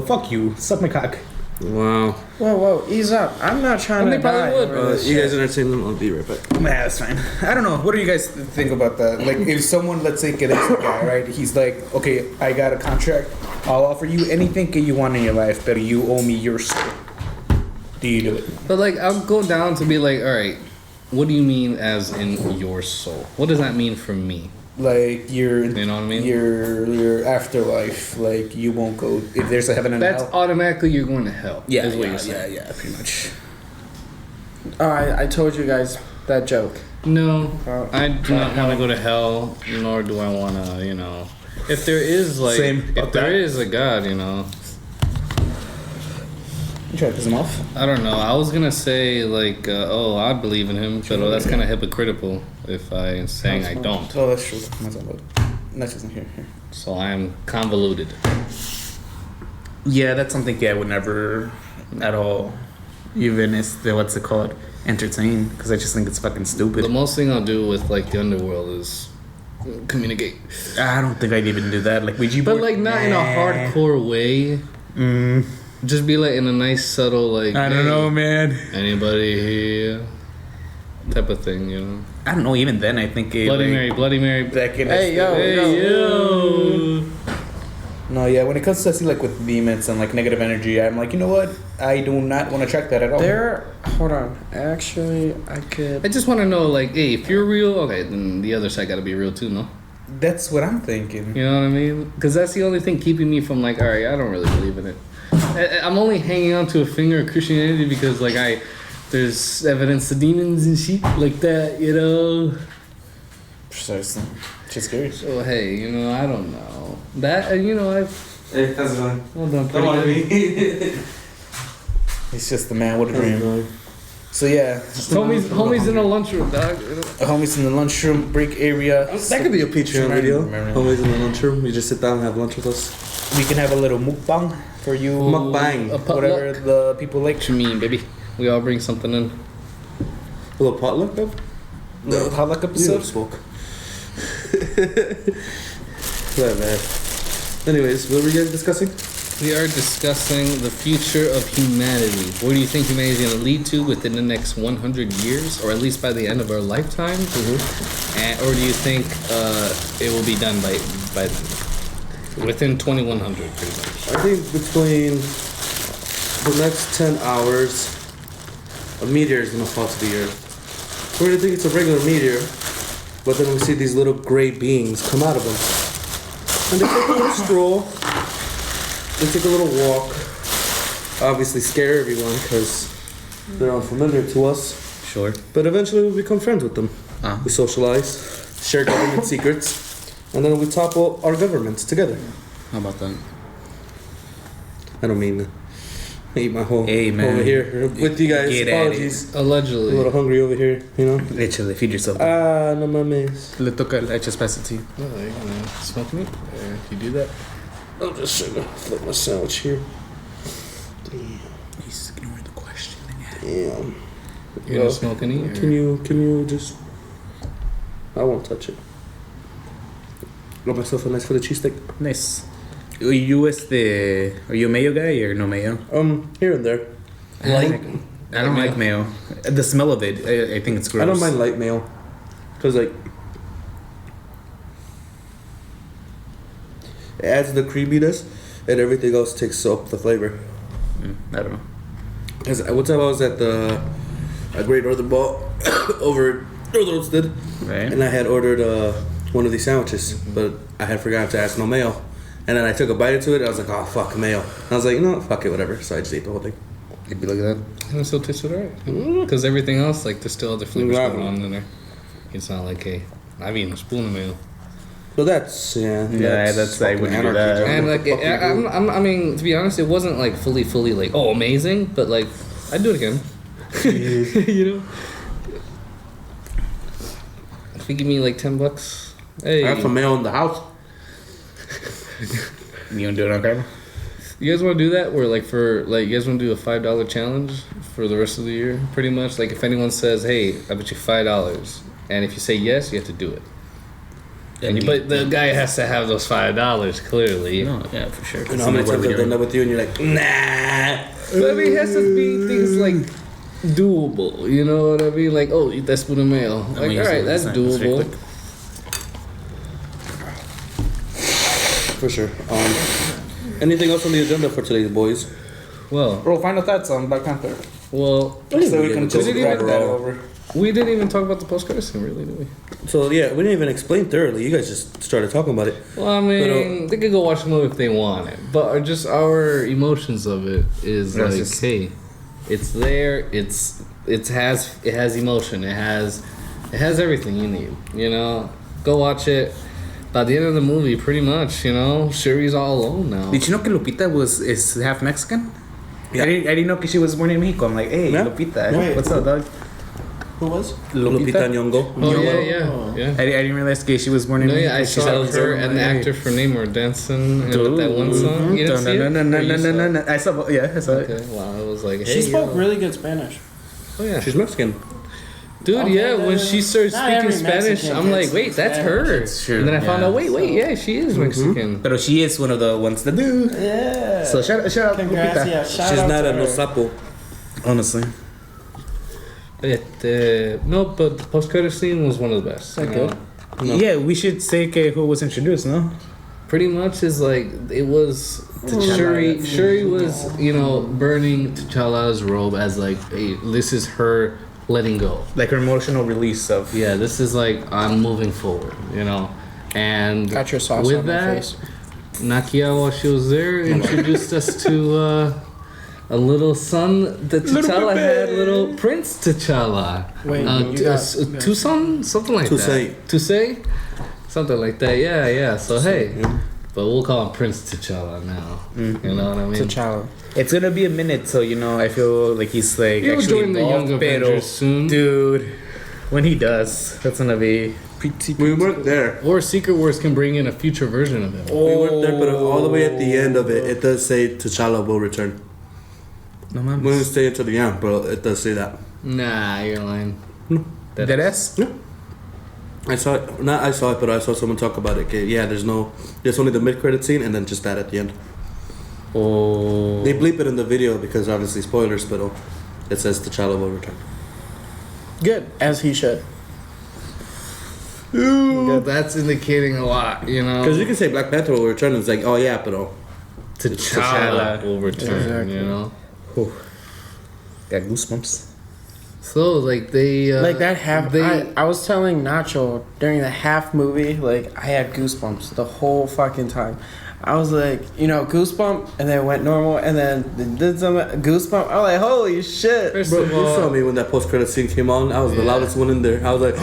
Speaker 5: Fuck you. Suck my cock.
Speaker 1: Wow.
Speaker 3: Whoa, ease up. I'm not trying
Speaker 4: And
Speaker 3: to
Speaker 4: they probably
Speaker 3: die.
Speaker 4: would,
Speaker 3: over this
Speaker 1: You
Speaker 3: shit.
Speaker 1: guys entertain them. I'll be right back.
Speaker 5: Nah, that's fine. I don't know. What do you guys think about that? Like, if someone, let's say, gets a guy, right? He's like, okay, I got a contract. I'll offer you anything you want in your life, but you owe me your soul. Do you do it?
Speaker 4: But like, I'll go down to be like, all right, what do you mean as in your soul? What does that mean for me?
Speaker 5: Like,
Speaker 4: You know what I mean?
Speaker 5: Your afterlife. Like, you won't go if there's a heaven and
Speaker 4: That's
Speaker 5: hell.
Speaker 4: automatically you're going to hell.
Speaker 5: Yeah,
Speaker 4: is what you're saying.
Speaker 5: yeah, pretty much.
Speaker 3: Oh, I told you guys that joke.
Speaker 4: No, I do not want to go to hell, nor do I want to, you know. If there is like,
Speaker 5: Same.
Speaker 4: if
Speaker 5: Fuck
Speaker 4: there
Speaker 5: that.
Speaker 4: is a God, you know,
Speaker 5: You try to piss him off?
Speaker 4: I don't know. I was gonna say like, oh, I believe in him, but that's kind of hypocritical if I'm saying I don't.
Speaker 5: Oh, that's true. That's just here.
Speaker 4: So I am convoluted.
Speaker 5: Yeah, that's something I would never at all, even if what's it called, entertain, because I just think it's fucking stupid.
Speaker 4: The most thing I'll do with like the underworld is communicate,
Speaker 5: I don't think I'd even do that. Like, would you?
Speaker 4: but like not in a hardcore way. Just be like in a nice subtle like.
Speaker 5: I don't
Speaker 4: hey,
Speaker 5: know, man.
Speaker 4: Anybody here? Type of thing, you know.
Speaker 5: I don't know. Even then, I think it,
Speaker 4: Bloody
Speaker 5: like,
Speaker 4: Mary, Bloody Mary.
Speaker 5: back in
Speaker 3: Hey, yo.
Speaker 4: Hey yo.
Speaker 5: No, yeah. When it comes to like with demons and like negative energy, I'm like, you know what? I do not want to track that at all.
Speaker 3: Hold on. Actually, I could.
Speaker 4: I just want to know, like, hey, if you're real, okay, then the other side got to be real too, no?
Speaker 5: That's what I'm thinking.
Speaker 4: You know what I mean? Because that's the only thing keeping me from like, all right, I don't really believe in it. I'm only hanging on to a finger of Christianity because like there's evidence of demons and shit like that, you know.
Speaker 5: Precisely. Just curious.
Speaker 4: So hey, you know, I don't know that. You know,
Speaker 1: Hey, how's it going?
Speaker 4: Well done,
Speaker 1: Don't want to
Speaker 4: pretty
Speaker 1: be.
Speaker 5: He's just the man with a dream. So yeah,
Speaker 4: Homies in the lunchroom, dog.
Speaker 5: homies in the lunchroom break area.
Speaker 1: That could be a Patreon video.
Speaker 5: Remember.
Speaker 1: Always in the lunchroom. You just sit down and have lunch with us.
Speaker 5: We can have a little mukbang for you.
Speaker 1: Mukbang.
Speaker 4: A
Speaker 5: Whatever
Speaker 4: potluck.
Speaker 5: the people like.
Speaker 4: What you mean, baby? We all bring something in.
Speaker 1: A little potluck, though?
Speaker 5: The potluck
Speaker 1: You
Speaker 5: episode.
Speaker 1: don't smoke. Right, man. Anyways, what were you guys discussing?
Speaker 4: We are discussing the future of humanity. Where do you think humanity is going to lead to within the next 100 years, or at least by the end of our lifetime? Mm-hmm. Or do you think it will be done by within 2100, pretty much?
Speaker 1: I think between the next 10 hours, a meteor is going to fall to the earth. We're going to think it's a regular meteor, but then we see these little gray beings come out of them. And they take a little stroll. They take a little walk. Obviously scare everyone because they're unfamiliar to us.
Speaker 5: Sure.
Speaker 1: But eventually we become friends with them. We socialize, share government secrets, and then we topple our governments together.
Speaker 5: How about that?
Speaker 1: I don't mean to eat my whole
Speaker 5: Hey, man.
Speaker 1: over here with you guys.
Speaker 5: Get at it.
Speaker 1: Apologies. A
Speaker 4: Allegedly.
Speaker 1: little hungry over here, you know.
Speaker 5: Échale, feed yourself.
Speaker 1: Ah, no mames.
Speaker 5: Le toca el HSPCT.
Speaker 4: No, you're gonna smoke meat? Or if you do that?
Speaker 1: I'm just trying to flip my sandwich here.
Speaker 5: He's ignoring the question.
Speaker 1: Damn.
Speaker 4: You're gonna smoke any? Or?
Speaker 1: Can you just? I won't touch it. Got myself a nice Philly cheesesteak.
Speaker 5: Nice. Are you a mayo guy or no mayo?
Speaker 1: Here and there.
Speaker 5: I don't like mayo. The smell of it, I think it's gross.
Speaker 1: I don't mind light mayo, cause like it adds the creaminess, and everything else takes up the flavor.
Speaker 5: I don't know.
Speaker 1: Cause one time I was at Great Northern Ball over Northern Olmsted,
Speaker 5: Right.
Speaker 1: and I had ordered one of these sandwiches, but I had forgotten to ask no mayo. And then I took a bite into it, and I was like, oh, fuck, mayo. And I was like, you know what, fuck it, whatever. So I just ate the whole thing.
Speaker 5: It'd be like that.
Speaker 4: And it still tasted alright. Because everything else, like, there's still other flavors
Speaker 1: Yeah.
Speaker 4: going on in there. It's not like, hey, I've eaten a spoon of mayo.
Speaker 1: So that's,
Speaker 5: that's I
Speaker 1: fucking
Speaker 5: wouldn't do
Speaker 1: anarchy,
Speaker 5: that.
Speaker 1: John.
Speaker 4: And,
Speaker 1: What
Speaker 4: like,
Speaker 1: the fuck you do?
Speaker 4: I mean, to be honest, it wasn't, like, fully, like, oh, amazing. But, like, I'd do it again. You know? If you give me, like, $10, hey.
Speaker 1: I have some mayo in the house.
Speaker 5: You gonna do it on camera?
Speaker 4: You guys want to do that? Where like you guys want to do a $5 challenge for the rest of the year, pretty much. Like if anyone says, "Hey, I bet you $5," and if you say yes, you have to do it. But the guy has to have those $5 clearly.
Speaker 5: No, yeah, for sure.
Speaker 1: You know how many times I've done that with you, and you're like, nah.
Speaker 4: But I mean, it has to be things like doable. You know what I mean? Like, oh, eat that spoon of mayo. Like, all right, that's doable.
Speaker 1: For sure. Anything else on the agenda for today, boys?
Speaker 4: Well,
Speaker 5: Bro, final thoughts on Black Panther.
Speaker 4: well,
Speaker 5: So we can just
Speaker 1: We didn't
Speaker 5: grab
Speaker 1: even-
Speaker 5: that over.
Speaker 4: we didn't even talk about the post-credit scene, really, did we?
Speaker 1: So yeah, we didn't even explain thoroughly. You guys just started talking about it.
Speaker 4: Well, I mean, they could go watch the movie if they want it, but just our emotions of it is
Speaker 5: That's
Speaker 4: like,
Speaker 5: just-
Speaker 4: hey, it's there. It has emotion. It has everything you need. You know, go watch it. By the end of the movie, pretty much, you know, Shuri's all alone now.
Speaker 5: Did you know que Lupita is half Mexican?
Speaker 1: Yeah.
Speaker 5: I didn't know que she was born in Mexico. I'm like, hey,
Speaker 1: Yeah.
Speaker 5: Lupita,
Speaker 1: Yeah.
Speaker 5: what's up, dog?
Speaker 3: Who was?
Speaker 1: Lupita Nyong'o.
Speaker 4: Oh yeah.
Speaker 5: I didn't realize que she was born in
Speaker 4: No,
Speaker 5: Mexico.
Speaker 4: yeah, I
Speaker 5: She
Speaker 4: saw
Speaker 5: sounds
Speaker 4: her
Speaker 5: so-
Speaker 4: and the actor for Namor dancing with that one song. You didn't see it?
Speaker 5: No,
Speaker 4: Or you saw it?
Speaker 5: no. I saw I saw it.
Speaker 4: Okay, wow, it was like, hey,
Speaker 3: She spoke
Speaker 4: yo.
Speaker 3: really good Spanish.
Speaker 4: Oh yeah,
Speaker 1: She's Mexican.
Speaker 4: dude,
Speaker 3: Okay,
Speaker 4: yeah. When she started
Speaker 3: not
Speaker 4: speaking
Speaker 3: every
Speaker 4: Spanish,
Speaker 3: Mexican
Speaker 4: I'm like,
Speaker 3: can
Speaker 4: wait,
Speaker 3: speak
Speaker 4: that's
Speaker 3: Spanish.
Speaker 4: her.
Speaker 5: It's true,
Speaker 4: And then I found
Speaker 5: yeah.
Speaker 4: out, wait, yeah, she is Mexican.
Speaker 5: But she is one of the ones that do.
Speaker 3: Yeah.
Speaker 5: So shout out
Speaker 3: Congrats,
Speaker 5: Lupita.
Speaker 3: yeah. Shout
Speaker 1: She's
Speaker 3: out
Speaker 1: not
Speaker 3: to
Speaker 1: a no
Speaker 3: her.
Speaker 1: sapo.
Speaker 5: Honestly.
Speaker 4: No, but the post-credit scene was one of the best. you
Speaker 3: Okay.
Speaker 4: know?
Speaker 5: Yeah, we should say que who was introduced, no?
Speaker 4: Pretty much is like it was Shuri. Shuri was burning T'Challa's robe as like, hey, this is her letting go.
Speaker 5: Like her emotional release of.
Speaker 4: Yeah, this is like I'm moving forward, And
Speaker 3: Got your sauce
Speaker 4: with
Speaker 3: on my
Speaker 4: that,
Speaker 3: face.
Speaker 4: Nakia, while she was there, introduced us to a little son that T'Challa had, little Prince T'Challa.
Speaker 3: Wait,
Speaker 4: Tucson? Something like that. Tusay? Something like that, yeah. So, hey, but we'll call him Prince T'Challa now. You know what I mean?
Speaker 3: T'Challa.
Speaker 5: It's gonna be a minute, so I feel like he's like
Speaker 4: He'll
Speaker 5: actually
Speaker 4: join the Young Avengers soon.
Speaker 5: Dude, when he does, that's gonna be pretty.
Speaker 1: We weren't there.
Speaker 4: Or Secret Wars can bring in a future version of him.
Speaker 1: We weren't there, but all the way at the end of it, it does say T'Challa will return.
Speaker 5: No man.
Speaker 1: We didn't stay until the end, but it does say that.
Speaker 4: Nah, you're lying.
Speaker 5: Deadass?
Speaker 1: Yeah. I saw it. Not I saw it, but I saw someone talk about it. Yeah, there's only the mid-credit scene and then just that at the end.
Speaker 4: Oh.
Speaker 1: They bleep it in the video because obviously spoilers, but it says T'Challa will return.
Speaker 3: Good, as he should.
Speaker 4: Ooh, that's indicating a lot, you know.
Speaker 1: Because you can say Black Panther will return, and it's like, oh yeah, but
Speaker 4: T'Challa will return,
Speaker 3: Exactly.
Speaker 4: you know.
Speaker 5: Ooh. Got goosebumps.
Speaker 4: So like they
Speaker 3: Like that half. I was telling Nacho during the half movie, like I had goosebumps the whole fucking time. I was like, goosebump, and then it went normal, and then did some goosebump. I was like, holy shit.
Speaker 4: First
Speaker 1: Bro,
Speaker 4: of
Speaker 1: you
Speaker 4: all,
Speaker 1: saw me when that post-credit scene came on. I was the loudest one in there. I was like,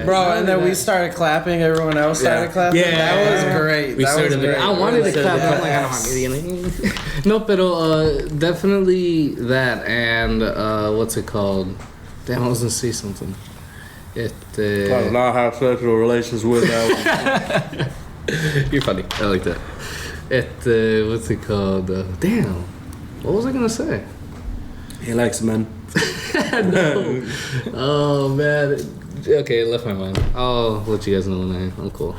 Speaker 3: Bro, and then we started clapping. Everyone else started clapping.
Speaker 5: Yeah.
Speaker 3: That was great.
Speaker 5: We
Speaker 3: That was
Speaker 5: started-
Speaker 3: great.
Speaker 4: I wanted to clap.
Speaker 3: Yeah.
Speaker 4: I'm like, I don't have No, pero definitely that, and what's it called? Damn, I was gonna say something.
Speaker 1: I did not have sexual relations with that.
Speaker 4: You're funny. I like that. What's it called? Damn. What was I gonna say?
Speaker 1: He likes men.
Speaker 4: No. Oh man. Okay, it left my mind. I'll let you guys know when I'm cool.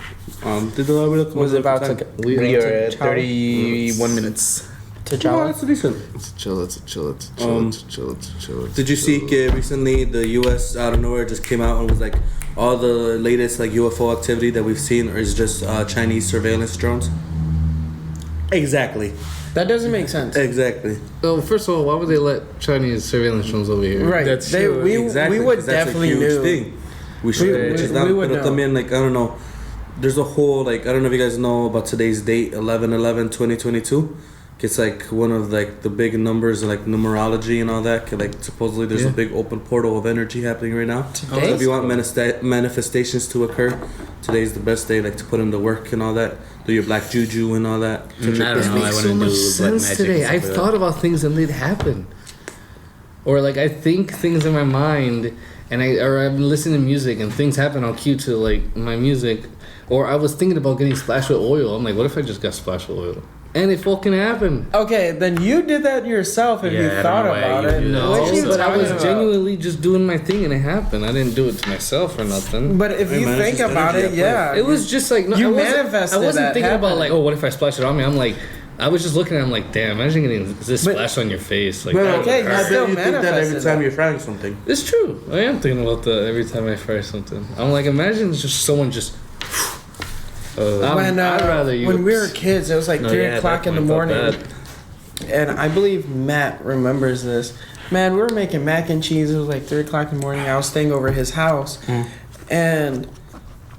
Speaker 1: Did the Lord
Speaker 3: Was about to
Speaker 5: We are at
Speaker 3: T'Challa.
Speaker 5: 31 minutes.
Speaker 1: Oh,
Speaker 3: T'Challa.
Speaker 1: that's decent.
Speaker 4: It's chill.
Speaker 1: Did you see recently the U.S. out of nowhere just came out and was like, all the latest like UFO activity that we've seen is just Chinese surveillance drones? Exactly.
Speaker 3: That doesn't make sense.
Speaker 1: Exactly.
Speaker 4: Oh, first of all, why would they let Chinese surveillance drones over here?
Speaker 3: Right.
Speaker 5: That's true.
Speaker 3: We
Speaker 1: Exactly.
Speaker 3: would
Speaker 1: 'cause that's
Speaker 3: definitely
Speaker 1: a huge
Speaker 3: knew.
Speaker 1: thing. We should.
Speaker 3: we would know.
Speaker 1: También, like, I don't know. There's a whole, like, I don't know if you guys know about today's date, 11/11/2022. It's like one of like the big numbers, like numerology and all that. Like supposedly there's a big open portal of energy happening right now. So if you want manifestations to occur, today's the best day, like to put in the work and all that. Do your black juju and all that.
Speaker 5: I don't know. I
Speaker 4: Makes
Speaker 5: want
Speaker 4: so
Speaker 5: to
Speaker 4: much
Speaker 5: do
Speaker 4: sense
Speaker 5: magic.
Speaker 4: today. I thought about things and they'd happen, or like I think things in my mind, and I've been listening to music and things happen. I'll cue to like my music, or I was thinking about getting splashed with oil. I'm like, what if I just got splashed with oil? And it fucking happened.
Speaker 3: Okay, then you did that yourself if
Speaker 5: Yeah, I
Speaker 3: you
Speaker 5: don't
Speaker 3: thought
Speaker 5: know why
Speaker 3: about
Speaker 5: you
Speaker 3: it.
Speaker 5: do that.
Speaker 3: What you
Speaker 4: But I was
Speaker 3: talking about?
Speaker 4: genuinely just doing my thing and it happened. I didn't do it to myself or nothing.
Speaker 3: But if
Speaker 1: Hey,
Speaker 3: you
Speaker 1: man, it's
Speaker 3: think
Speaker 1: just
Speaker 3: about
Speaker 1: energy
Speaker 3: it,
Speaker 1: at play.
Speaker 3: yeah.
Speaker 4: It was just like, no,
Speaker 3: You
Speaker 4: I wasn't
Speaker 3: manifested that
Speaker 4: thinking about
Speaker 3: happening.
Speaker 4: like, oh, what if I splash it on me? I'm like, I was just looking at it, I'm like, damn, imagine getting this
Speaker 3: But-
Speaker 4: splash on your face. Like,
Speaker 1: But
Speaker 4: that would
Speaker 3: okay,
Speaker 4: hurt.
Speaker 3: you
Speaker 1: I
Speaker 3: still
Speaker 1: bet you think that every
Speaker 3: manifested
Speaker 1: time
Speaker 3: that.
Speaker 1: you're frying something.
Speaker 4: It's true. I am thinking about that every time I fry something. I'm like, imagine just someone just.
Speaker 3: I'd rather
Speaker 4: you.
Speaker 3: when we were kids, it was like 3 o'clock in the morning. And I believe Matt remembers this. Man, we were making mac and cheese. It was like 3 o'clock in the morning. I was staying over his house. And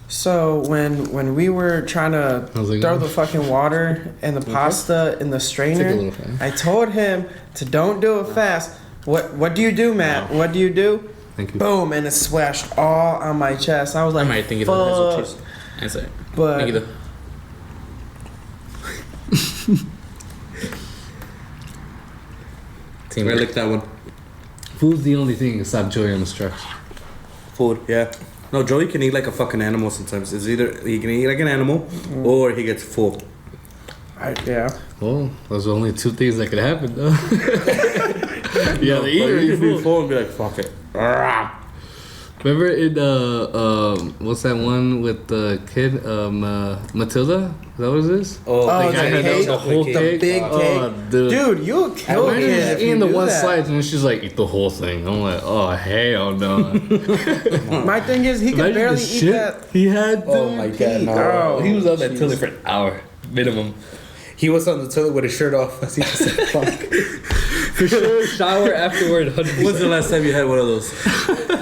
Speaker 3: so when we were trying to
Speaker 4: How's it
Speaker 3: throw
Speaker 4: going?
Speaker 3: the fucking water and the pasta in the
Speaker 4: Take a
Speaker 3: strainer,
Speaker 4: little fan.
Speaker 3: I told him to don't do it fast. What do you do, Matt? What do you do?
Speaker 4: Thank you.
Speaker 3: Boom, and it splashed all on my chest. I was like,
Speaker 5: I might think it was
Speaker 3: fuck.
Speaker 5: cheese. That's it.
Speaker 3: But
Speaker 5: Thank you.
Speaker 1: I like that one.
Speaker 4: Food's the only thing that stop Joey on the stress.
Speaker 1: Food, yeah. No, Joey can eat like a fucking animal sometimes. It's either he can eat like an animal or he gets full.
Speaker 3: yeah.
Speaker 4: Well, those are only two things that could happen, though. Yeah, the eater,
Speaker 1: But you
Speaker 4: you
Speaker 1: can be
Speaker 4: fool.
Speaker 1: full and be like, fuck it.
Speaker 4: Remember in what's that one with the kid Matilda? Is that what it is?
Speaker 3: Oh,
Speaker 4: the
Speaker 3: the
Speaker 4: guy had
Speaker 3: cake?
Speaker 4: the whole
Speaker 3: The
Speaker 4: cake.
Speaker 3: big
Speaker 4: Oh,
Speaker 3: cake.
Speaker 4: dude.
Speaker 3: Dude, you'll kill a
Speaker 4: Imagine
Speaker 3: kid
Speaker 4: just
Speaker 3: if you
Speaker 4: eating the
Speaker 3: do
Speaker 4: one
Speaker 3: that.
Speaker 4: slice and she's like, eat the whole thing. I'm like, oh hell no.
Speaker 3: My thing is, he can
Speaker 4: Imagine
Speaker 3: barely
Speaker 4: the
Speaker 3: eat
Speaker 4: shit
Speaker 3: that.
Speaker 4: he had.
Speaker 5: Oh my god, no.
Speaker 3: Oh,
Speaker 5: He was on that toilet for an hour minimum. He was on the toilet with his shirt off. He just said, fuck.
Speaker 4: For sure, shower afterward. 100%.
Speaker 1: When's the last time you had one of those?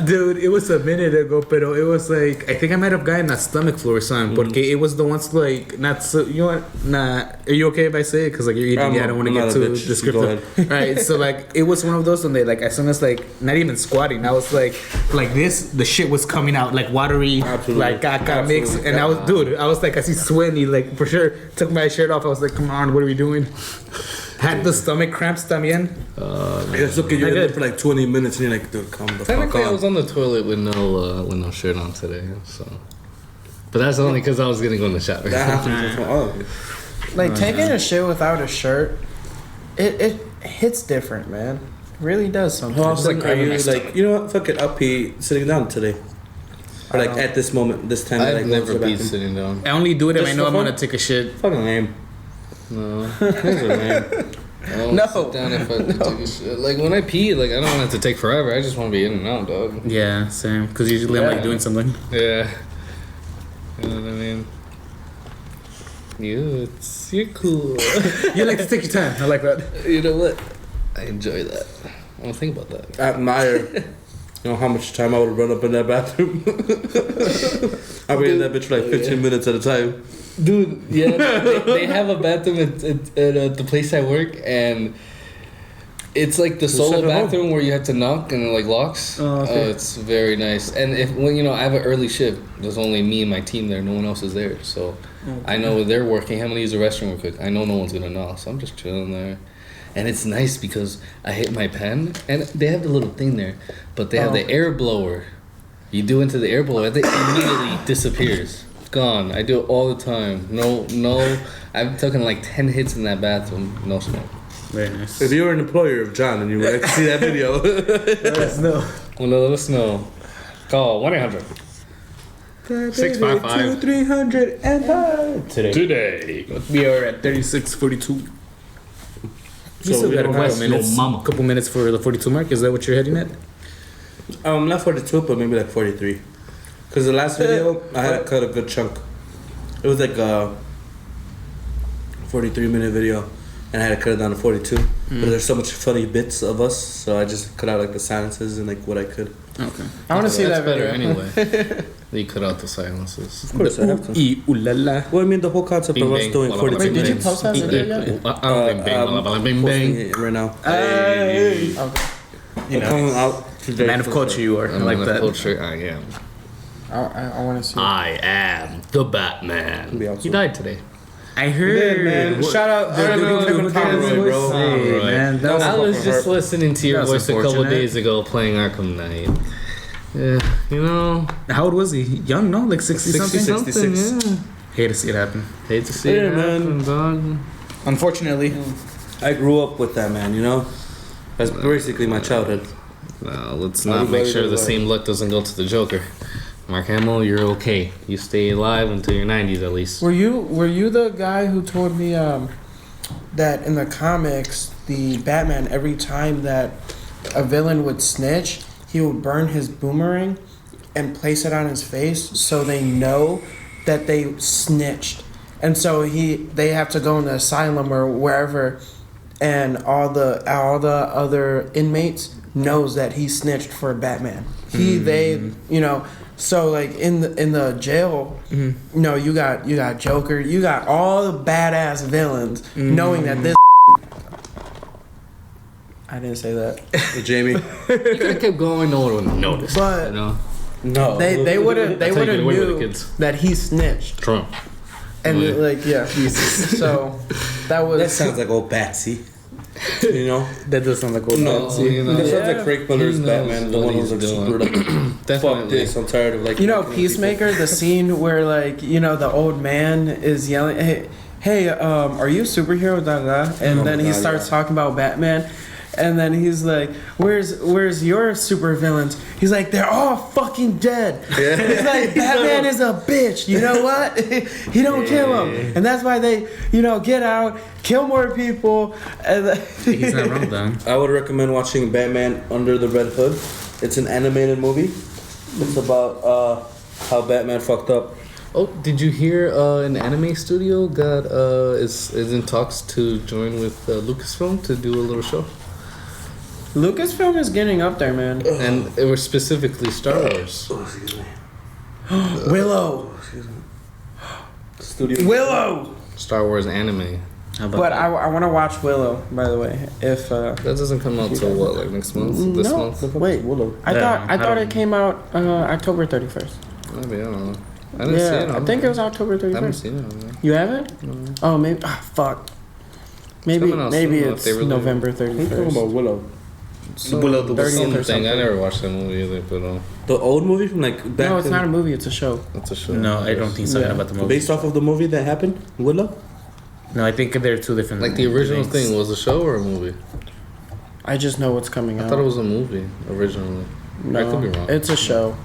Speaker 5: Dude, it was a minute ago, pero it was like I think I might have gotten that stomach flu or something. Porque it was the ones like not so. You know what? Nah. Are you okay if I say it? Because like you're eating. I don't want to get too descriptive. Right. So like it was one of those when they like as soon as like not even squatting, I was like this. The shit was coming out like watery, like caca mix, and I was like I see sweaty like for sure. Took my shirt off. I was like, come on, what are we doing? Had the stomach cramps también.
Speaker 1: It's okay. You're in there for like 20 minutes and you're like, dude, come the fuck on.
Speaker 4: Technically, I was on the toilet with no shirt on today, so. But that's only because I was gonna go in the shower.
Speaker 1: That happens.
Speaker 3: Like taking a shit without a shirt, it hits different, man. It really does something.
Speaker 1: How often are you like, you know what? Fuck it, I'll pee sitting down today. Or like at this moment, this time.
Speaker 4: I've never peed sitting down.
Speaker 5: I only do it if I know I'm
Speaker 1: fun?
Speaker 5: gonna take a shit.
Speaker 1: Fucking lame.
Speaker 4: No.
Speaker 1: Those are lame.
Speaker 4: I don't sit down if I take a shit. Like when I pee, like I don't want it to take forever. I just want to be in and out, dog.
Speaker 5: Yeah, same. Because usually I'm like doing something.
Speaker 4: Yeah. You know what I mean? You're cool.
Speaker 5: You like to take your time. I like that.
Speaker 4: You know what? I enjoy that. I don't think about that.
Speaker 1: I admire, you know, how much time I would run up in that bathroom. I'll be in that bitch for like 15 minutes at a time.
Speaker 4: Dude, yeah, they have a bathroom at the place I work, and it's like the solo bathroom where you have to knock and it like locks.
Speaker 5: Oh, okay.
Speaker 4: It's very nice. And when I have an early shift, there's only me and my team there. No one else is there, so I know when they're working. I'm gonna use the restroom real quick. I know no one's gonna knock, so I'm just chilling there. And it's nice because I hit my pen, and they have the little thing there, but they have the air blower. You do into the air blower, it immediately disappears. Gone. I do it all the time. No. I've taken like 10 hits in that bathroom. No smoke.
Speaker 5: Very nice.
Speaker 1: If you were an employer of John and you would like to see that video,
Speaker 5: Let us know.
Speaker 4: Well, let us know. Call 1-800. 655
Speaker 5: 300 and
Speaker 4: today.
Speaker 5: We are at 36:42. We still got a couple minutes for the 42 mark. Is that what you're heading at?
Speaker 1: not 42, but maybe like 43. Because the last video, I had to cut a good chunk. It was like a 43-minute video, and I had to cut it down to 42. But there's so much funny bits of us, so I just cut out like the silences and like what I could.
Speaker 3: Okay. I want to see that
Speaker 4: better
Speaker 3: video.
Speaker 4: Anyway. They cut out the silences.
Speaker 1: Of course, I have to. Well, I mean, the whole concept of us doing 42
Speaker 3: Wait, did you
Speaker 1: minutes.
Speaker 3: post that video yet?
Speaker 1: Posting it right now.
Speaker 3: Hey. Okay.
Speaker 5: You know,
Speaker 1: Coming out today.
Speaker 5: man of culture you are. I like that.
Speaker 4: Culture, I am.
Speaker 3: I want to see.
Speaker 4: I am the Batman.
Speaker 1: Be awesome.
Speaker 4: He died today.
Speaker 5: I heard.
Speaker 1: Man, shout out.
Speaker 5: Bro. Hey, man, that
Speaker 4: I was just
Speaker 5: hard.
Speaker 4: listening to your
Speaker 5: That was
Speaker 4: voice a couple
Speaker 5: unfortunate.
Speaker 4: days ago playing Arkham Knight. Yeah,
Speaker 5: How old was he? Young, no? Like 60 something?
Speaker 1: 66.
Speaker 4: Yeah.
Speaker 5: Hate to see it happen.
Speaker 4: Hate to see
Speaker 1: Yeah,
Speaker 4: it happen,
Speaker 1: man.
Speaker 4: dog.
Speaker 5: Unfortunately.
Speaker 1: I grew up with that, man, you know? That's basically my childhood.
Speaker 4: Well, let's not make sure the same luck doesn't go to the Joker. Mark Hamill, you're okay. You stay alive until your 90s at least.
Speaker 3: Were you the guy who told me that in the comics, the Batman, every time that a villain would snitch, he would burn his boomerang and place it on his face so they know that they snitched. And so they have to go in the asylum or wherever, and all the other inmates knows that he snitched for Batman. So like in the jail, you got Joker, you got all the badass villains knowing that this. I didn't say that.
Speaker 1: Jaimie.
Speaker 4: You could have kept going, no one would have noticed.
Speaker 3: But
Speaker 4: you know?
Speaker 1: No.
Speaker 3: they would have
Speaker 4: That's how you get away with
Speaker 3: knew
Speaker 4: it, kids.
Speaker 3: that he snitched.
Speaker 4: Trump.
Speaker 3: And
Speaker 4: Yeah.
Speaker 3: like so that was
Speaker 1: That sounds like old Batsy. You know?
Speaker 5: That does sound like old
Speaker 4: No,
Speaker 5: Nazi.
Speaker 4: you know.
Speaker 1: That sounds like Frank Miller's
Speaker 4: He knows
Speaker 1: Batman, the
Speaker 4: what
Speaker 1: one who's
Speaker 4: he's
Speaker 1: like super
Speaker 4: doing.
Speaker 1: like, fuck
Speaker 4: Definitely.
Speaker 1: this, I'm tired of like...
Speaker 3: Peacemaker, the scene where like, the old man is yelling, hey, are you a superhero, da da da, and then he starts talking about Batman. And then he's like, where's your super villains? He's like, they're all fucking dead. Yeah. And he's like, Batman is a bitch. You know what? He don't kill him. And that's why they, get out, kill more people. And
Speaker 5: He's not wrong, then.
Speaker 1: I would recommend watching Batman Under the Red Hood. It's an animated movie. It's about how Batman fucked up.
Speaker 4: Oh, did you hear an anime studio is in talks to join with Lucasfilm to do a little show?
Speaker 3: Lucasfilm is getting up there, man.
Speaker 4: And it was specifically Star Wars.
Speaker 1: Oh, excuse me.
Speaker 3: Willow.
Speaker 1: Studio.
Speaker 3: Willow.
Speaker 4: Star Wars anime.
Speaker 3: But I want to watch Willow, by the way. If
Speaker 4: That doesn't come out till what, like next month? This month?
Speaker 3: Wait,
Speaker 1: Willow.
Speaker 3: I thought it came out October 31st.
Speaker 4: Maybe, I don't know. I didn't see it.
Speaker 3: I think it was October
Speaker 4: I haven't
Speaker 3: 31st.
Speaker 4: seen it. On there.
Speaker 3: You haven't?
Speaker 4: No.
Speaker 3: Oh, maybe. Fuck. Maybe
Speaker 4: Someone else don't know if
Speaker 3: it's
Speaker 4: they really-
Speaker 3: November
Speaker 1: I'm talking
Speaker 3: 31st.
Speaker 1: about Willow.
Speaker 5: Willow the
Speaker 3: 30th or
Speaker 4: Something. I
Speaker 3: something.
Speaker 4: never watched that movie either, but
Speaker 1: The old movie from like back.
Speaker 3: No, it's
Speaker 1: in-
Speaker 3: not a movie. It's a show.
Speaker 4: that's a show.
Speaker 6: No, I don't think so.
Speaker 3: Yeah.
Speaker 6: About the movie.
Speaker 1: Based off of the movie that happened, Willow.
Speaker 6: No, I think they're two different.
Speaker 4: Like the original
Speaker 6: things.
Speaker 4: thing was a show or a movie?
Speaker 3: I just know what's coming out.
Speaker 4: I thought it was a movie originally.
Speaker 3: No,
Speaker 4: I could be wrong.
Speaker 3: It's a show.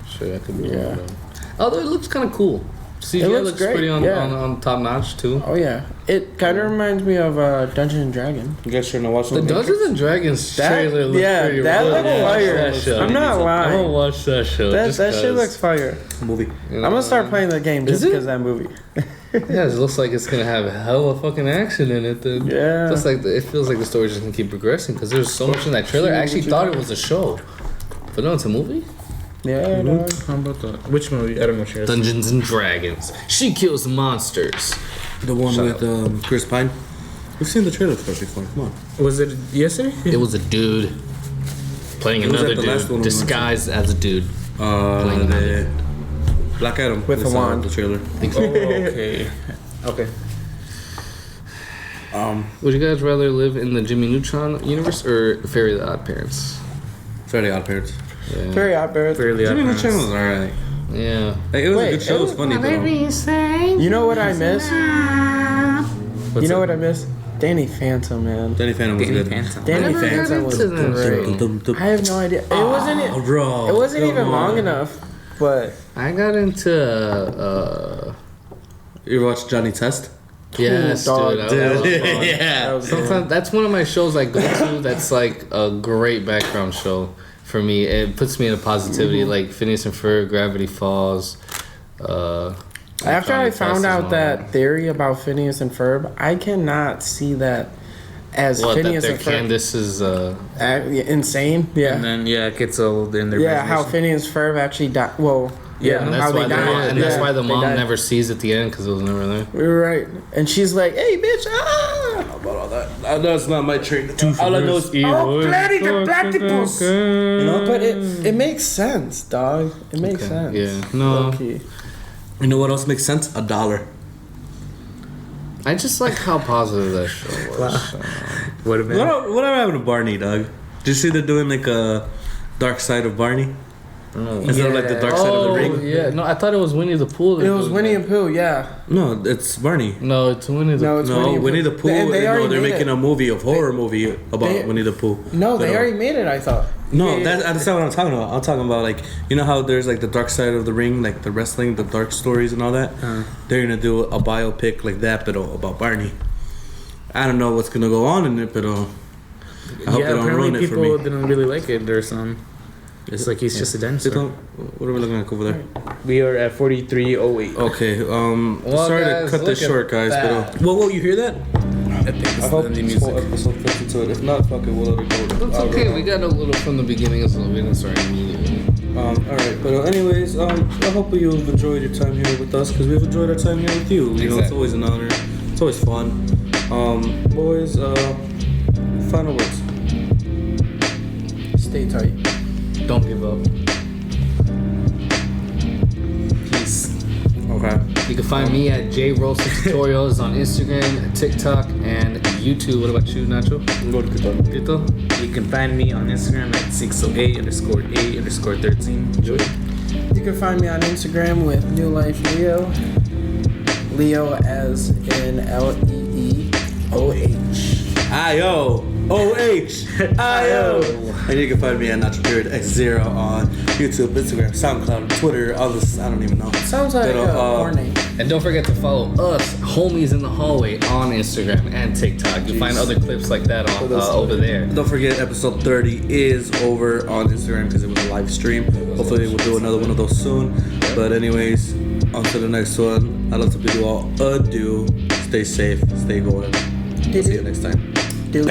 Speaker 4: Sure, I could be
Speaker 3: Yeah.
Speaker 4: wrong. Though. Although it looks kind of cool. CGI
Speaker 3: looks
Speaker 4: looks
Speaker 3: great,
Speaker 4: pretty on,
Speaker 3: yeah.
Speaker 4: on top notch too.
Speaker 3: Oh yeah, it kind of reminds me of Dungeon and Dragon.
Speaker 1: You guys trying to watch
Speaker 4: The Dungeons and Dragons
Speaker 3: That-
Speaker 4: trailer looks
Speaker 3: yeah,
Speaker 4: pretty
Speaker 3: that
Speaker 4: real.
Speaker 3: looks fire.
Speaker 4: That show.
Speaker 3: I'm not
Speaker 4: I'm
Speaker 3: lying.
Speaker 4: gonna watch that show.
Speaker 3: That
Speaker 4: just
Speaker 3: shit
Speaker 4: 'cause,
Speaker 3: looks fire.
Speaker 1: movie.
Speaker 4: you
Speaker 3: I'm
Speaker 4: know,
Speaker 3: gonna start playing the game just
Speaker 4: Is it?
Speaker 3: because that movie.
Speaker 4: Yeah, it looks like it's gonna have hella fucking action in it. Then
Speaker 3: Yeah.
Speaker 4: just like it feels like the story's just gonna keep progressing because there's so much in that trailer. I actually thought it was a show, but no, it's a movie.
Speaker 3: Yeah, dog.
Speaker 6: How about that? Which movie? I don't know. What you're
Speaker 4: Dungeons and Dragons. She kills monsters.
Speaker 1: The one
Speaker 4: Shut
Speaker 1: with Chris Pine. We've seen the trailer for it before. Come on.
Speaker 6: Was it yesterday?
Speaker 4: It was a dude playing
Speaker 1: It was
Speaker 4: another
Speaker 1: at the last one
Speaker 4: dude
Speaker 1: we went
Speaker 4: disguised as a dude. Playing another.
Speaker 1: Black Adam
Speaker 3: With a
Speaker 1: is,
Speaker 3: wand.
Speaker 1: The trailer.
Speaker 6: Oh, okay. Okay.
Speaker 4: Would you guys rather live in the Jimmy Neutron universe or Fairy the Odd Parents?
Speaker 1: Fairly Odd Parents.
Speaker 4: Yeah.
Speaker 3: Very Odd Parents.
Speaker 6: Fairly
Speaker 1: Jimmy
Speaker 6: Odd
Speaker 1: Neutron
Speaker 6: Parents.
Speaker 1: was alright.
Speaker 4: Yeah.
Speaker 1: Like, it was
Speaker 3: Wait,
Speaker 1: a good show. It was funny, but
Speaker 3: You know what I miss?
Speaker 6: What's
Speaker 3: You know
Speaker 6: up?
Speaker 3: what I miss? Danny Phantom, man.
Speaker 1: Danny Phantom was
Speaker 6: Danny
Speaker 1: good.
Speaker 6: Phantom.
Speaker 3: Danny
Speaker 4: never got
Speaker 3: Phantom was
Speaker 4: into that
Speaker 3: great.
Speaker 4: show.
Speaker 3: I have no idea. It wasn't.
Speaker 1: Oh, bro.
Speaker 3: It wasn't
Speaker 1: come
Speaker 3: even
Speaker 1: on.
Speaker 3: long enough, but
Speaker 4: I got into
Speaker 1: You ever watch Johnny Test?
Speaker 4: yes,
Speaker 3: dog.
Speaker 4: dude. That was fun.
Speaker 3: that
Speaker 1: Yeah.
Speaker 3: was good.
Speaker 4: Sometimes that's one of my shows I go to. That's like a great background show for me. It puts me in a positivity, like Phineas and Ferb, Gravity Falls.
Speaker 3: After I
Speaker 4: Johnny Test
Speaker 3: found
Speaker 4: is
Speaker 3: out
Speaker 4: on
Speaker 3: that theory about Phineas and Ferb, I cannot see that as
Speaker 4: what that
Speaker 3: Phineas
Speaker 4: their
Speaker 3: and Ferb.
Speaker 4: Candace is.
Speaker 3: Insane. Yeah.
Speaker 6: And then it gets old in their
Speaker 3: Yeah, how
Speaker 6: imagination.
Speaker 3: Phineas and Ferb actually died. Well, yeah,
Speaker 4: And
Speaker 3: how
Speaker 4: that's
Speaker 3: they
Speaker 4: why the
Speaker 3: died.
Speaker 4: mom, and that's
Speaker 3: Yeah,
Speaker 4: why the
Speaker 3: they
Speaker 4: mom
Speaker 3: died.
Speaker 4: never sees at the end because it was never there.
Speaker 3: We were right, and she's like, "Hey, bitch!" Ah!
Speaker 1: How about all that? That's not my train. All I know is
Speaker 3: Oh, bloody the platypus.
Speaker 1: you know.
Speaker 3: But it makes sense, dog. It makes sense.
Speaker 4: Yeah. No.
Speaker 3: Low-key.
Speaker 1: You know what else makes sense? $1.
Speaker 4: I just like how positive that show was.
Speaker 6: Would have been.
Speaker 1: What happened to Barney, dog? Did you see they're doing like a Dark Side of Barney? Instead of like the Dark Side of the
Speaker 4: Oh,
Speaker 1: Ring?
Speaker 4: yeah. No, I thought it was Winnie the Pooh.
Speaker 3: It was Winnie and Pooh, yeah.
Speaker 1: No, it's Barney.
Speaker 4: No, it's Winnie the
Speaker 3: No,
Speaker 4: Pooh.
Speaker 3: it's
Speaker 1: No, Winnie the Pooh.
Speaker 3: And they already
Speaker 1: they're
Speaker 3: made
Speaker 1: making
Speaker 3: it.
Speaker 1: a movie, a horror movie about
Speaker 3: they-
Speaker 1: Winnie the Pooh.
Speaker 3: No, they
Speaker 1: But,
Speaker 3: already made it. I thought.
Speaker 1: No,
Speaker 3: Yeah,
Speaker 1: that's not what I'm talking about. I'm talking about like, you know how there's like the Dark Side of the Ring, like the wrestling, the dark stories and all that. They're gonna do a biopic like that, but about Barney. I don't know what's gonna go on in it, but I hope they don't
Speaker 6: apparently
Speaker 1: ruin it for
Speaker 6: people
Speaker 1: me.
Speaker 6: didn't really like it. There's some. It's like he's just a
Speaker 1: They
Speaker 6: dinosaur.
Speaker 1: don't- What are we looking at over there?
Speaker 6: We are at 43:08.
Speaker 1: Okay,
Speaker 4: Well,
Speaker 1: sorry
Speaker 4: guys,
Speaker 1: to cut this
Speaker 4: look
Speaker 1: short,
Speaker 4: at
Speaker 1: guys,
Speaker 4: that.
Speaker 1: but whoa, you hear that?
Speaker 6: I think it's
Speaker 1: I hope
Speaker 6: the
Speaker 1: this
Speaker 6: music.
Speaker 1: whole episode fits into it. If not, fucking we'll let it go.
Speaker 4: It's okay. We got a little from the beginning, so we didn't start immediately.
Speaker 1: All right, but anyways, I hope you've enjoyed your time here with us because we've enjoyed our time here with you. You know, it's
Speaker 4: Exactly.
Speaker 1: always an honor. It's always fun. Boys, final words.
Speaker 3: Stay tight.
Speaker 4: Don't give up.
Speaker 6: Peace.
Speaker 1: Okay.
Speaker 4: You can find me at JRollStudios on Instagram, TikTok, and YouTube. What about you, Nacho?
Speaker 1: Go to Qatar.
Speaker 4: Tito?
Speaker 6: You can find me on Instagram at 608_A_13. Joey.
Speaker 3: You can find me on Instagram with New Life Leo. Leo as in LEEOH.
Speaker 1: I-O. O-H. I-O. And you can find me at Nacho_X0 on YouTube, Instagram, SoundCloud, Twitter, all this. I don't even know.
Speaker 3: Sounds like
Speaker 1: Pero,
Speaker 3: a porn name.
Speaker 4: And don't forget to follow us, Homies in the Hallway, on Instagram and TikTok. You'll find other clips like that on over there.
Speaker 1: Don't forget, episode 30 is over on Instagram because it was a live stream. Hopefully, we'll do another one of those soon. But anyways, on to the next one. I'd love to bid you all adieu. Stay safe, stay golden. See you next time.
Speaker 3: Do.